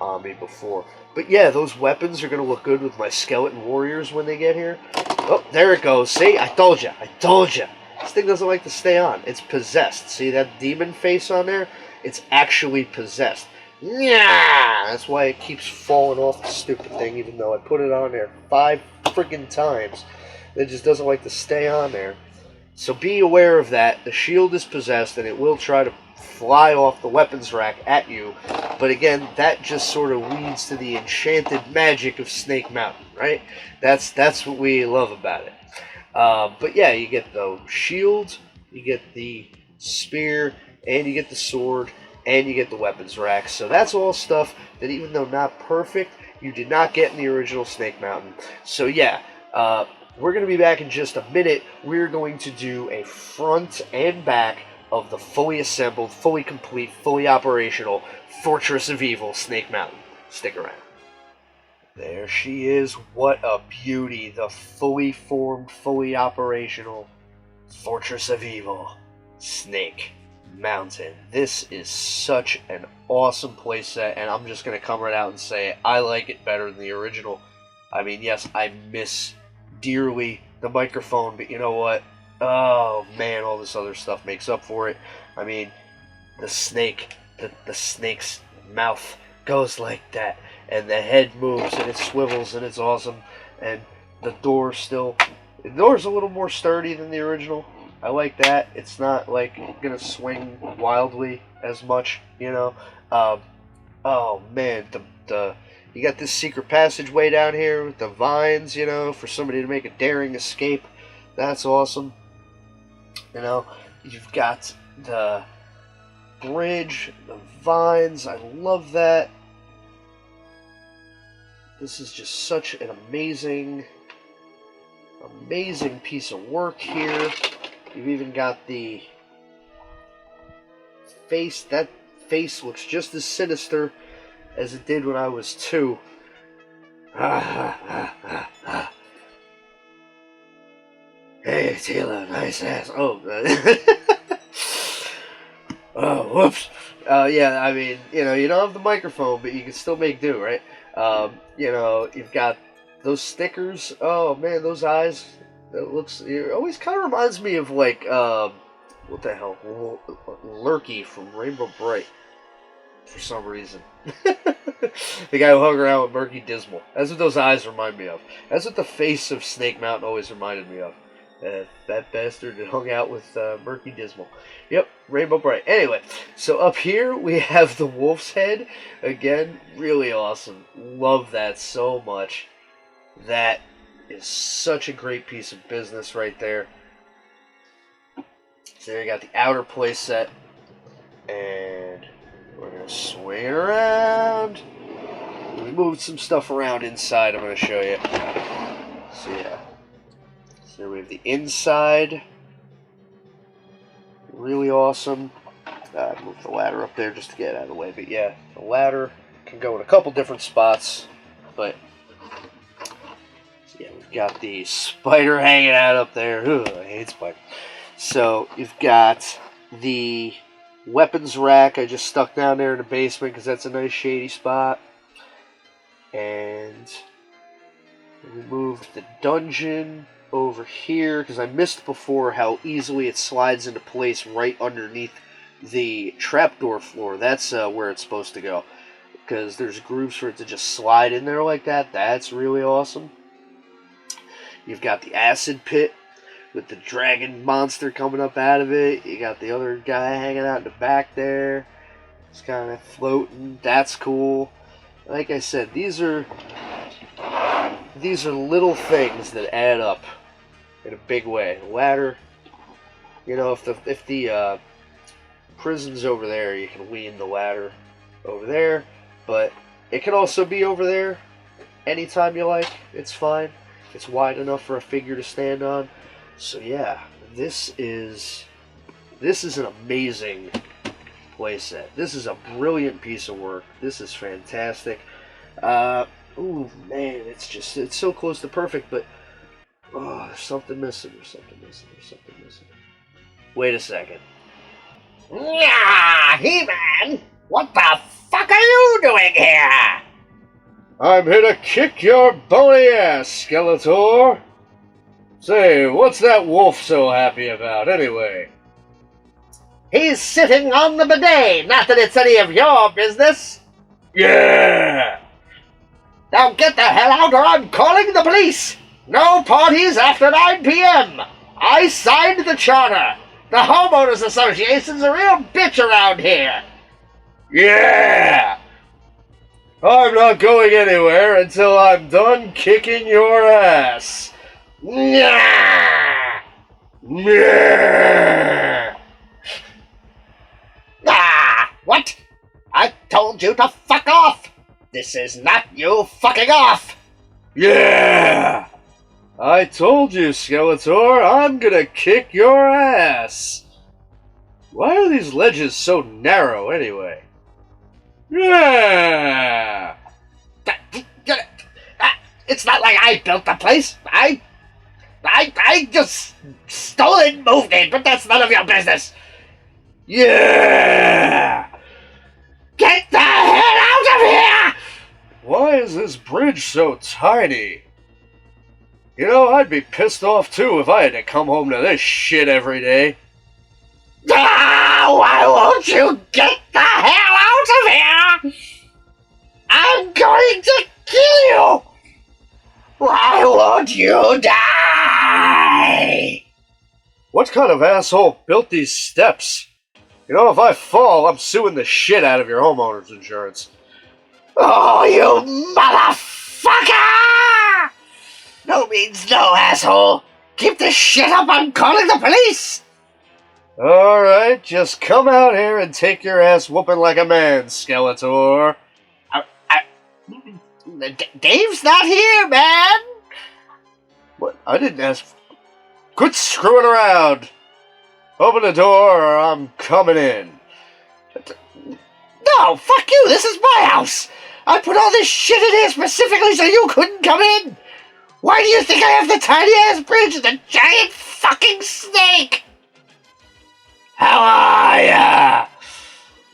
on me before. But yeah, those weapons are going to look good with my skeleton warriors when they get here. Oh, there it goes. See? I told you. I told you. This thing doesn't like to stay on. It's possessed. See that demon face on there? It's actually possessed. Yeah, that's why it keeps falling off the stupid thing, even though I put it on there 5 freaking times. It just doesn't like to stay on there. So be aware of that. The shield is possessed, and it will try to fly off the weapons rack at you. But again, that just sort of leads to the enchanted magic of Snake Mountain, right? That's what we love about it. But yeah, you get the shield, you get the spear, and you get the sword, and you get the weapons rack. So that's all stuff that, even though not perfect, you did not get in the original Snake Mountain. So yeah, we're going to be back in just a minute. We're going to do a front and back of the fully assembled, fully complete, fully operational Fortress of Evil Snake Mountain. Stick around. There she is. What a beauty. The fully formed, fully operational Fortress of Evil Snake Mountain. This is such an awesome playset, and I'm just going to come right out and say I like it better than the original. I mean, yes, I miss dearly the microphone, but you know what? Oh man, all this other stuff makes up for it. I mean, the snake, the snake's mouth goes like that, and the head moves and it swivels and it's awesome. And the door's a little more sturdy than the original. I like that. It's not like gonna swing wildly as much, you know. Oh man, you got this secret passageway down here with the vines, you know, for somebody to make a daring escape. That's awesome. You know, you've got the bridge, the vines. I love that. This is just such an amazing piece of work here. You've even got the face. That face looks just as sinister as it did when I was 2. Hey, Taylor, nice ass. Oh, oh, whoops. Yeah, I mean, you know, you don't have the microphone, but you can still make do, right? You know, you've got those stickers. Oh man, those eyes. It always kind of reminds me of like, what the hell, Lurky from Rainbow Bright. For some reason. The guy who hung around with Murky Dismal. That's what those eyes remind me of. That's what the face of Snake Mountain always reminded me of. That bastard that hung out with Murky Dismal. Yep, Rainbow Bright. Anyway, so up here we have the wolf's head. Again, really awesome. Love that so much. That is such a great piece of business right there. So there you got the outer playset. And we're going to swing it around. We moved some stuff around inside I'm going to show you. So yeah. So we have the inside. Really awesome. I moved the ladder up there just to get it out of the way. But yeah, the ladder can go in a couple different spots. But so yeah, we've got the spider hanging out up there. Ugh, I hate spiders. So you've got the weapons rack I just stuck down there in the basement because that's a nice shady spot. And we moved the dungeon over here because I missed before how easily it slides into place right underneath the trapdoor floor. That's where it's supposed to go because there's grooves for it to just slide in there like that. That's really awesome. You've got the acid pit with the dragon monster coming up out of it. You got the other guy hanging out in the back there. It's kind of floating. That's cool. Like I said, these are little things that add up in a big way. The ladder, you know, if the prison's over there, you can lean the ladder over there, but it can also be over there anytime you like. It's fine. It's wide enough for a figure to stand on. So yeah, this is an amazing playset. This is a brilliant piece of work. This is fantastic. Ooh, man, it's so close to perfect, but oh, there's something missing. There's something missing. Wait a second. Yeah, He-Man! What the fuck are you doing here? I'm here to kick your bony ass, Skeletor. Say, what's that wolf so happy about, anyway? He's sitting on the bidet, not that it's any of your business. Yeah! Now get the hell out or I'm calling the police! No parties after 9 p.m. I signed the charter. The Homeowners Association's a real bitch around here. Yeah! I'm not going anywhere until I'm done kicking your ass. Yeah! Yeah! Ah! What? I told you to fuck off! This is not you fucking off! Yeah! I told you, Skeletor, I'm gonna kick your ass. Why are these ledges so narrow, anyway? Yeah! It's not like I built the place. I just stole it and moved it, but that's none of your business. Yeah! Get the hell out of here! Why is this bridge so tiny? You know, I'd be pissed off too if I had to come home to this shit every day. Ah, why won't you get the hell out of here? I'm going to kill you! Why won't you die? What kind of asshole built these steps? You know, if I fall, I'm suing the shit out of your homeowner's insurance. Oh, you motherfucker! No means no, asshole. Keep this shit up, I'm calling the police! Alright, just come out here and take your ass whooping like a man, Skeletor. Dave's not here, man! What? I didn't ask. Quit screwing around! Open the door or I'm coming in. No, fuck you, this is my house! I put all this shit in here specifically so you couldn't come in! Why do you think I have the tiny-ass bridge and the giant fucking snake? How are ya?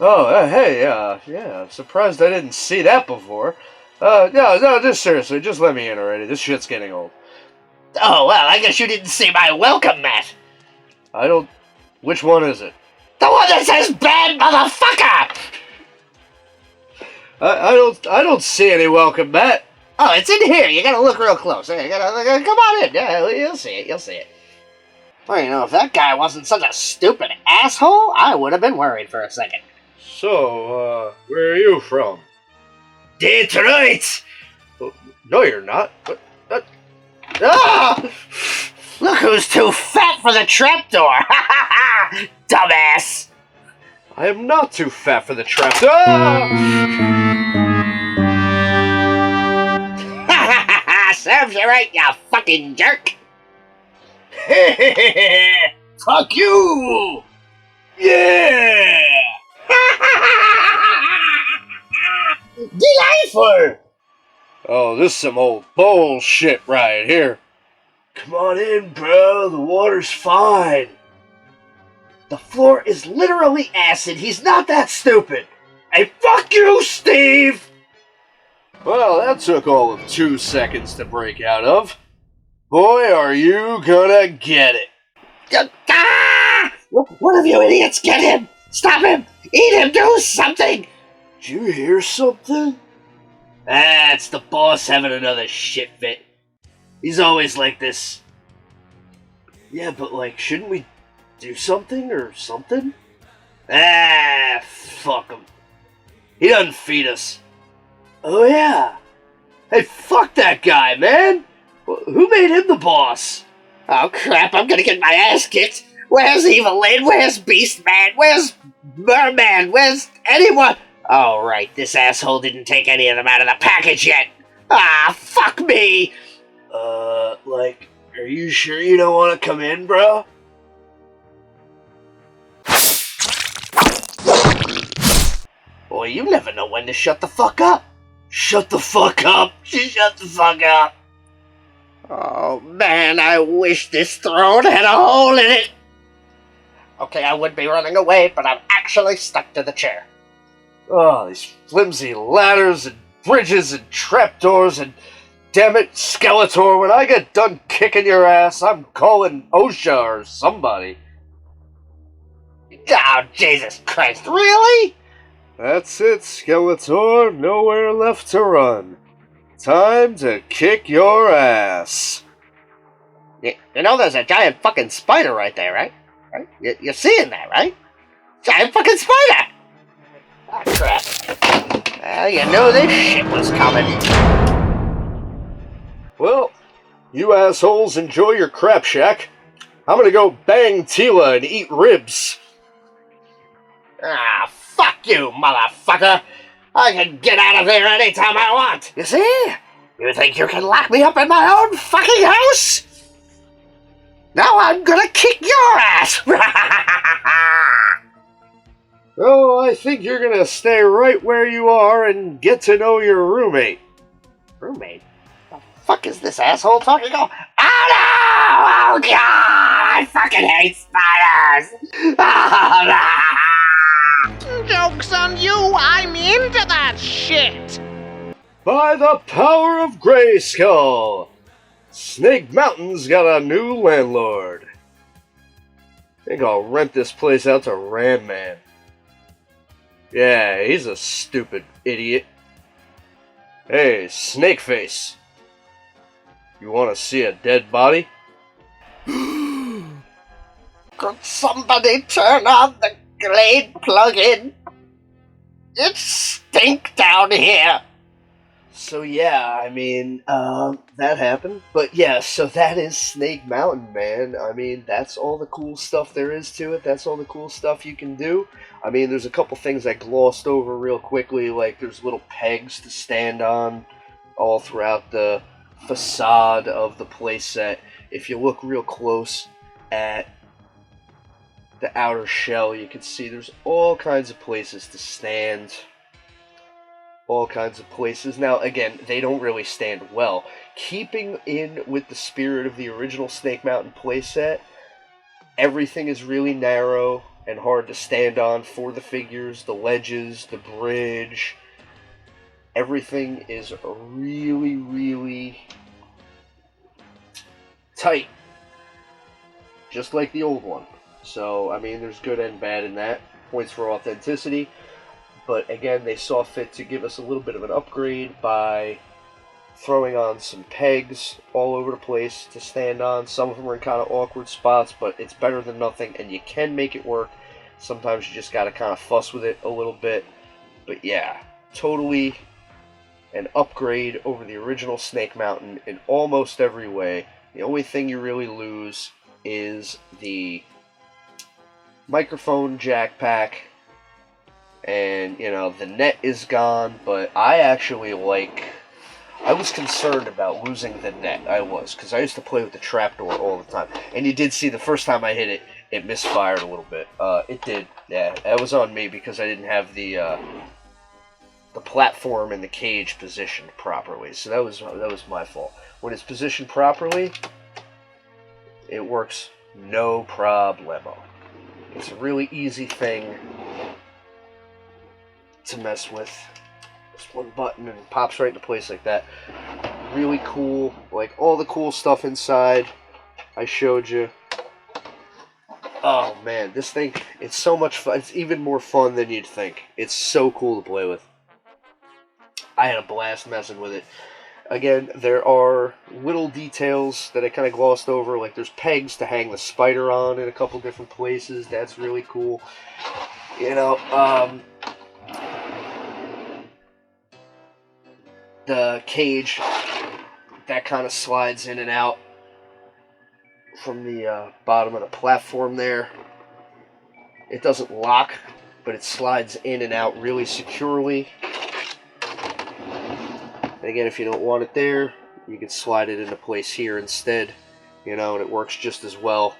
Oh, hey, yeah, I'm surprised I didn't see that before. No, just seriously, just let me in already. This shit's getting old. Oh, well, I guess you didn't see my welcome mat. Which one is it? The one that says bad motherfucker! I don't see any welcome mat. Oh, it's in here. You gotta look real close. You gotta come on in. Yeah, you'll see it. Well, you know, if that guy wasn't such a stupid asshole, I would have been worried for a second. So, where are you from? Detroit! No, you're not. What? Ah! Look who's too fat for the trapdoor! Dumbass! I am not too fat for the trap. Ah! Serves you right, you fucking jerk! Fuck you! Yeah! Delightful! Oh, this is some old bullshit right here. Come on in, bro. The water's fine. The floor is literally acid. He's not that stupid. Hey, fuck you, Steve! Well, that took all of 2 seconds to break out of. Boy, are you gonna get it. Ah! One of you idiots, get him! Stop him! Eat him! Do something! Did you hear something? Ah, it's the boss having another shit fit. He's always like this. Yeah, but like, shouldn't we do something or something? Ah, fuck him. He doesn't feed us. Oh yeah. Hey, fuck that guy, man. Who made him the boss? Oh crap, I'm gonna get my ass kicked. Where's Evil Lyn? Where's Beast Man? Where's Merman? Where's anyone? Oh right, this asshole didn't take any of them out of the package yet. Ah, fuck me. Like, are you sure you don't want to come in, bro? Boy, you never know when to shut the fuck up. Shut the fuck up. Shut the fuck up. Oh man, I wish this throne had a hole in it. Okay, I would be running away, but I'm actually stuck to the chair. Oh, these flimsy ladders and bridges and trapdoors and damn it, Skeletor, when I get done kicking your ass, I'm calling OSHA or somebody. Oh, Jesus Christ, really? That's it, Skeletor. Nowhere left to run. Time to kick your ass. You know there's a giant fucking spider right there, right? You're seeing that, right? Giant fucking spider! Ah, crap. Well, you knew this shit was coming. Well, you assholes enjoy your crap shack. I'm gonna go bang Tila and eat ribs. Ah, fuck you, motherfucker! I can get out of there anytime I want! You see? You think you can lock me up in my own fucking house? Now I'm gonna kick your ass! Oh, I think you're gonna stay right where you are and get to know your roommate. Roommate? The fuck is this asshole talking about? Oh no! Oh god! I fucking hate spiders! Oh, no! Joke's on you! I'm into that shit! By the power of Grayskull, Snake Mountain's got a new landlord. I think I'll rent this place out to Ram Man. Yeah, he's a stupid idiot. Hey, Snakeface. You want to see a dead body? Could somebody turn on the Glade plug-in? It stinks down here. So yeah, I mean, that happened. But yeah, so that is Snake Mountain, man. I mean, that's all the cool stuff there is to it. That's all the cool stuff you can do. I mean, there's a couple things I glossed over real quickly, like there's little pegs to stand on all throughout the facade of the playset. If you look real close at the outer shell, you can see there's all kinds of places to stand. All kinds of places. Now, again, they don't really stand well. Keeping in with the spirit of the original Snake Mountain playset, everything is really narrow and hard to stand on for the figures, the ledges, the bridge. Everything is really, really tight. Just like the old one. So, I mean, there's good and bad in that. Points for authenticity. But again, they saw fit to give us a little bit of an upgrade by throwing on some pegs all over the place to stand on. Some of them are in kind of awkward spots, but it's better than nothing, and you can make it work. Sometimes you just got to kind of fuss with it a little bit. But yeah, totally an upgrade over the original Snake Mountain in almost every way. The only thing you really lose is the microphone jack pack, and you know the net is gone. But I actually I was concerned about losing the net. I was, because I used to play with the trapdoor all the time, and you did see the first time I hit it, it misfired a little bit. It did, yeah. That was on me because I didn't have the platform and the cage positioned properly. So that was my fault. When it's positioned properly, it works no problemo. It's a really easy thing to mess with. Just one button and it pops right into place like that. Really cool. Like all the cool stuff inside I showed you. Oh man, this thing, it's so much fun. It's even more fun than you'd think. It's so cool to play with. I had a blast messing with it. Again, there are little details that I kind of glossed over, like there's pegs to hang the spider on in a couple different places. That's really cool. You know, the cage, that kind of slides in and out from the bottom of the platform there. It doesn't lock, but it slides in and out really securely. And again, if you don't want it there, you can slide it into place here instead, you know, and it works just as well.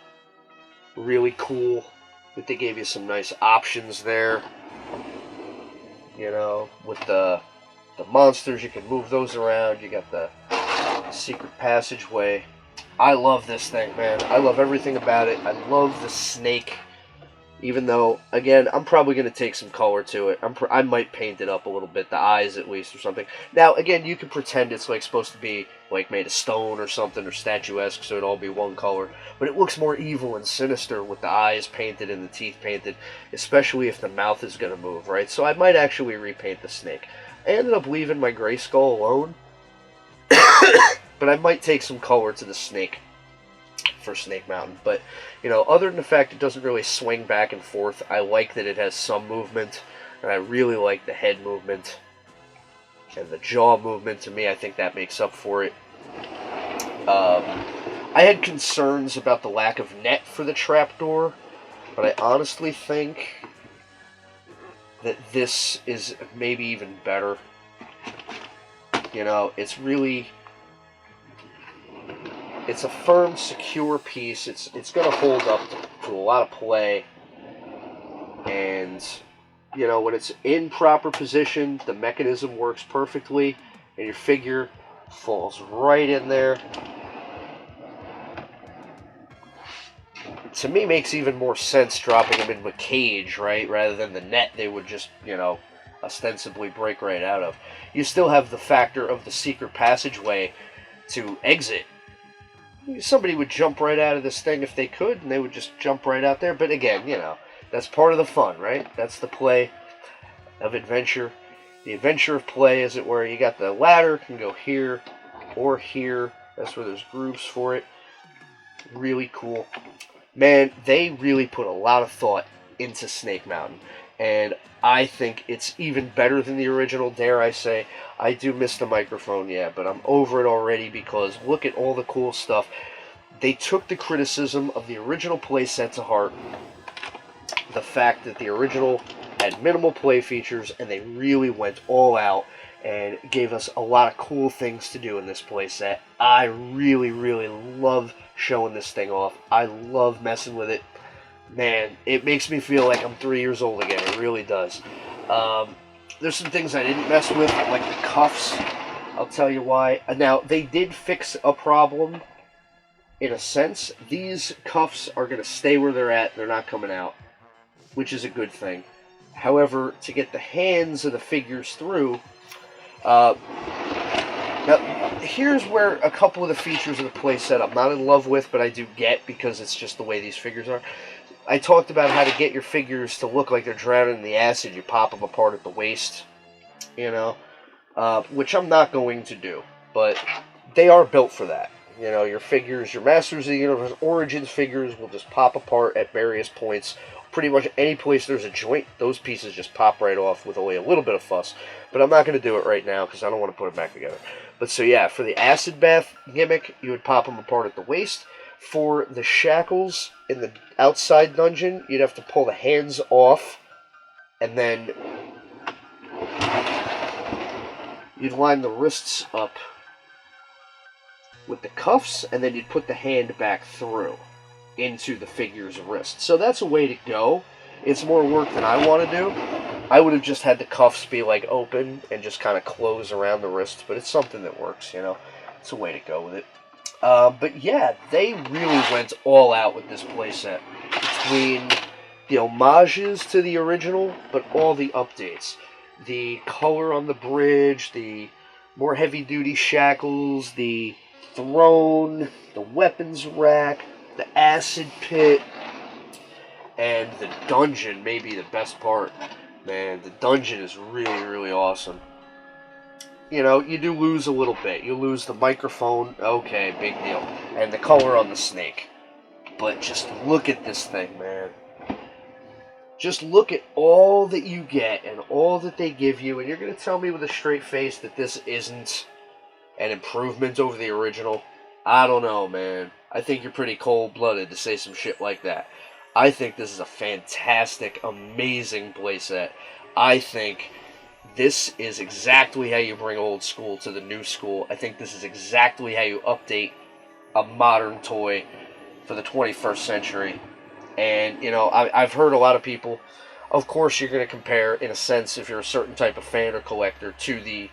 Really cool that they gave you some nice options there. You know, with the monsters, you can move those around. You got the secret passageway. I love this thing, man. I love everything about it. I love the snake. Even though, again, I'm probably going to take some color to it. I might paint it up a little bit, the eyes at least or something. Now, again, you can pretend it's like supposed to be like made of stone or something, or statuesque, so it'll all be one color. But it looks more evil and sinister with the eyes painted and the teeth painted, especially if the mouth is going to move, right? So I might actually repaint the snake. I ended up leaving my Grayskull alone, but I might take some color to the snake for Snake Mountain. But you know, other than the fact it doesn't really swing back and forth, I like that it has some movement, and I really like the head movement and the jaw movement. To me, I think that makes up for it. I had concerns about the lack of net for the trapdoor, but I honestly think that this is maybe even better. You know, it's a firm, secure piece. It's going to hold up to a lot of play. And, you know, when it's in proper position, the mechanism works perfectly, and your figure falls right in there. To me, makes even more sense dropping them in the cage, right, rather than the net they would just, you know, ostensibly break right out of. You still have the factor of the secret passageway to exit. Somebody would jump right out of this thing if they could, and they would just jump right out there. But again, you know, that's part of the fun, right? That's the play of adventure. The adventure of play, as it were. You got the ladder, can go here or here. That's where there's grooves for it. Really cool. Man, they really put a lot of thought into Snake Mountain. And I think it's even better than the original, dare I say. I do miss the microphone, yeah, but I'm over it already because look at all the cool stuff. They took the criticism of the original playset to heart. The fact that the original had minimal play features, and they really went all out and gave us a lot of cool things to do in this playset. I really, really love showing this thing off. I love messing with it. Man, it makes me feel like I'm 3 years old again. It really does. There's some things I didn't mess with, like the cuffs. I'll tell you why. Now, they did fix a problem, in a sense. These cuffs are going to stay where they're at. They're not coming out, which is a good thing. However, to get the hands of the figures through... now, here's where a couple of the features of the playset I'm not in love with, but I do get because it's just the way these figures are. I talked about how to get your figures to look like they're drowning in the acid. You pop them apart at the waist, you know, which I'm not going to do. but they are built for that. You know, your figures, your Masters of the Universe Origins figures will just pop apart at various points. Pretty much any place there's a joint, those pieces just pop right off with only a little bit of fuss. But I'm not going to do it right now because I don't want to put it back together. But so yeah, for the acid bath gimmick, you would pop them apart at the waist. For the shackles in the outside dungeon, you'd have to pull the hands off, and then you'd line the wrists up with the cuffs, and then you'd put the hand back through into the figure's wrist. So that's a way to go. It's more work than I want to do. I would have just had the cuffs be like open and just kind of close around the wrists, but it's something that works, you know. It's a way to go with it. But yeah, they really went all out with this playset. Between the homages to the original, but all the updates. The color on the bridge, the more heavy-duty shackles, the throne, the weapons rack, the acid pit, and the dungeon may be the best part. Man, the dungeon is really, really awesome. You know, you do lose a little bit. You lose the microphone, okay, big deal. And the color on the snake. But just look at this thing, man. Just look at all that you get and all that they give you, and you're going to tell me with a straight face that this isn't an improvement over the original? I don't know, man. I think you're pretty cold-blooded to say some shit like that. I think this is a fantastic, amazing playset. I think this is exactly how you bring old school to the new school. I think this is exactly how you update a modern toy for the 21st century. And, you know, I've heard a lot of people, of course you're going to compare, in a sense, if you're a certain type of fan or collector, to the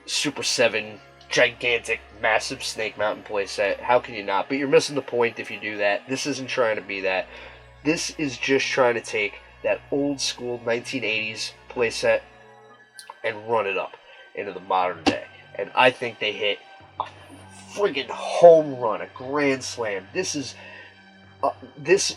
Super 7 gigantic, massive Snake Mountain playset. How can you not? But you're missing the point if you do that. This isn't trying to be that. This is just trying to take that old school 1980s playset and run it up into the modern day. And I think they hit a friggin' home run, a grand slam. This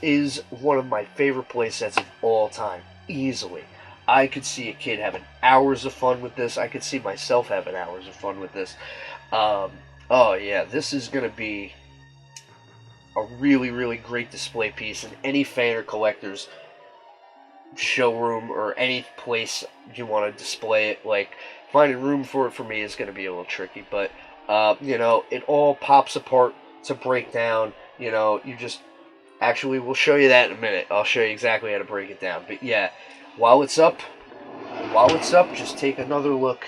is one of my favorite playsets of all time, easily. I could see a kid having hours of fun with this. I could see myself having hours of fun with this. Oh yeah, this is going to be a really, really great display piece in any fan or collector's showroom or any place you want to display it. Like, finding room for it for me is going to be a little tricky, but you know, it all pops apart to break down. You know, you just actually, we'll show you that in a minute. I'll show you exactly how to break it down. But yeah, while it's up, just take another look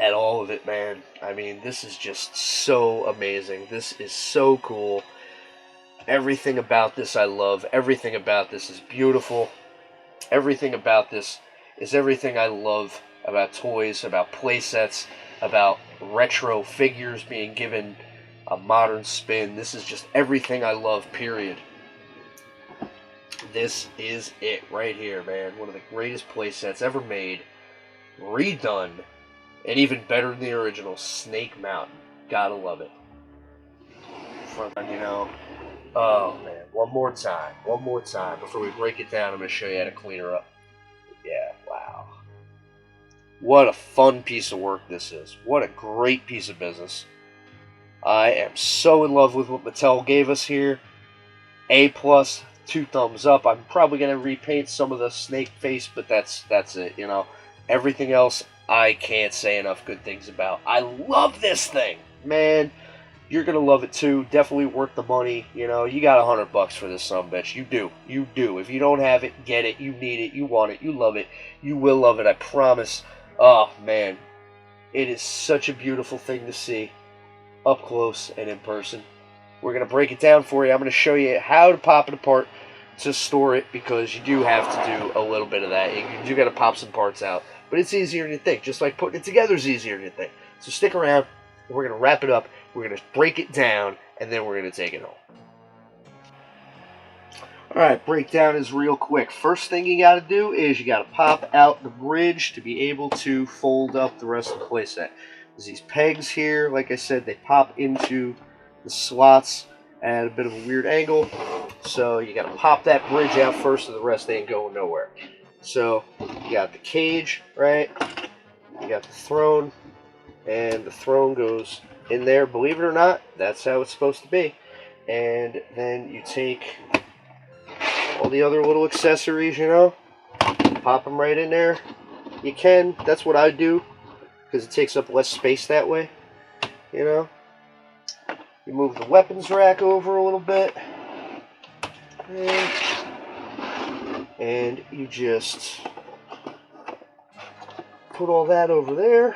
at all of it, man. I mean, this is just so amazing. This is so cool. Everything about this I love. Everything about this is beautiful. Everything about this is everything I love about toys, about playsets, about retro figures being given a modern spin. This is just everything I love, period. This is it right here, man. One of the greatest playsets ever made, redone, and even better than the original, Snake Mountain. Gotta love it. Front, you know. Oh, man. One more time. Before we break it down, I'm going to show you how to clean her up. Yeah, wow. What a fun piece of work this is. What a great piece of business. I am so in love with what Mattel gave us here. A+, 2 thumbs up. I'm probably going to repaint some of the snake face, but that's it, you know. Everything else, I can't say enough good things about. I love this thing, man. You're going to love it too. Definitely worth the money. You know, you got $100 for this sumbitch. You do. You do. If you don't have it, get it. You need it. You want it. You love it. You will love it. I promise. Oh, man. It is such a beautiful thing to see up close and in person. We're going to break it down for you. I'm going to show you how to pop it apart to store it, because you do have to do a little bit of that. You do got to pop some parts out. But it's easier than you think. Just like putting it together is easier than you think. So stick around. We're going to wrap it up. We're going to break it down, and then we're going to take it home. Alright, breakdown is real quick. First thing you got to do is you got to pop out the bridge to be able to fold up the rest of the playset. There's these pegs here. Like I said, they pop into the slots at a bit of a weird angle. So you got to pop that bridge out first, and the rest ain't going nowhere. So you got the cage, right? You got the throne. and the throne goes in there. Believe it or not, that's how it's supposed to be. And then you take all the other little accessories, you know, pop them right in there. You can. That's what I do, because it takes up less space that way, you know. You move the weapons rack over a little bit, and you just put all that over there.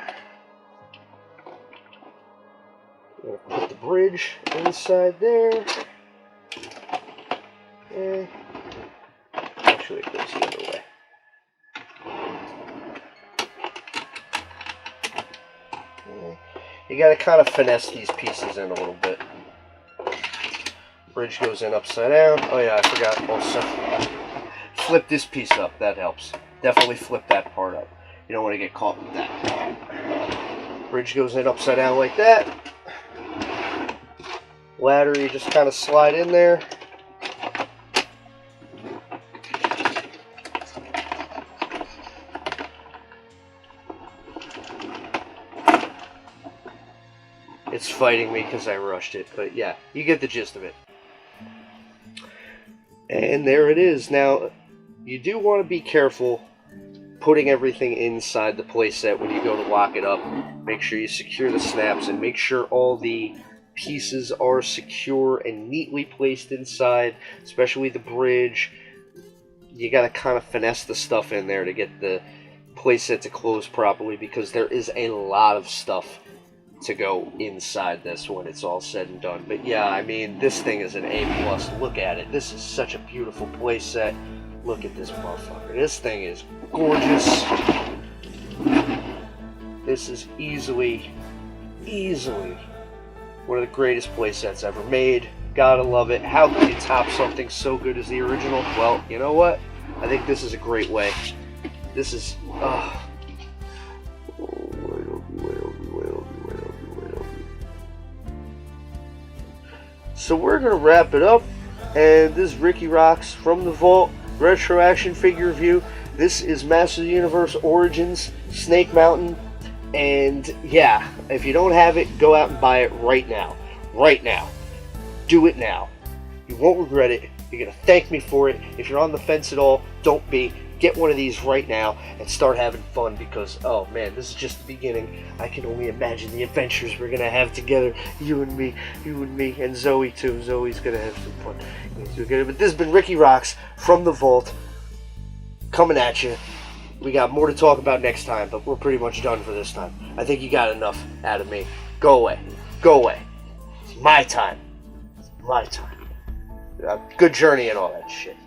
You're gonna put the bridge inside there. And actually, it goes the other way. You gotta kind of finesse these pieces in a little bit. Bridge goes in upside down. Oh yeah, I forgot also. Flip this piece up, that helps. Definitely flip that part up. You don't want to get caught with that. Bridge goes in upside down like that. Ladder, you just kind of slide in there. It's fighting me because I rushed it, but yeah, you get the gist of it. And there it is. Now, you do want to be careful putting everything inside the playset when you go to lock it up. Make sure you secure the snaps and make sure all the pieces are secure and neatly placed inside, especially the bridge. You got to kind of finesse the stuff in there to get the playset to close properly, because there is a lot of stuff to go inside this when it's all said and done. But yeah, I mean, this thing is an A+. Look at it. This is such a beautiful playset. Look at this motherfucker. This thing is gorgeous. This is easily one of the greatest playsets ever made. Gotta love it. How can you top something so good as the original? Well, you know what? I think this is a great way. This is, So we're going to wrap it up, and this is Rikki Roxx from the Vault Retro Action Figure Review. This is Masters of the Universe Origins Snake Mountain, and yeah, if you don't have it, go out and buy it right now. Right now. Do it now. You won't regret it. You're going to thank me for it. If you're on the fence at all, don't be. Get one of these right now and start having fun, because, oh man, this is just the beginning. I can only imagine the adventures we're going to have together. You and me, and Zoe too. Zoe's going to have some fun. But this has been Rikki Roxx from the Vault, coming at you. We got more to talk about next time, but we're pretty much done for this time. I think you got enough out of me. Go away. Go away. It's my time. It's my time. Good journey and all that shit.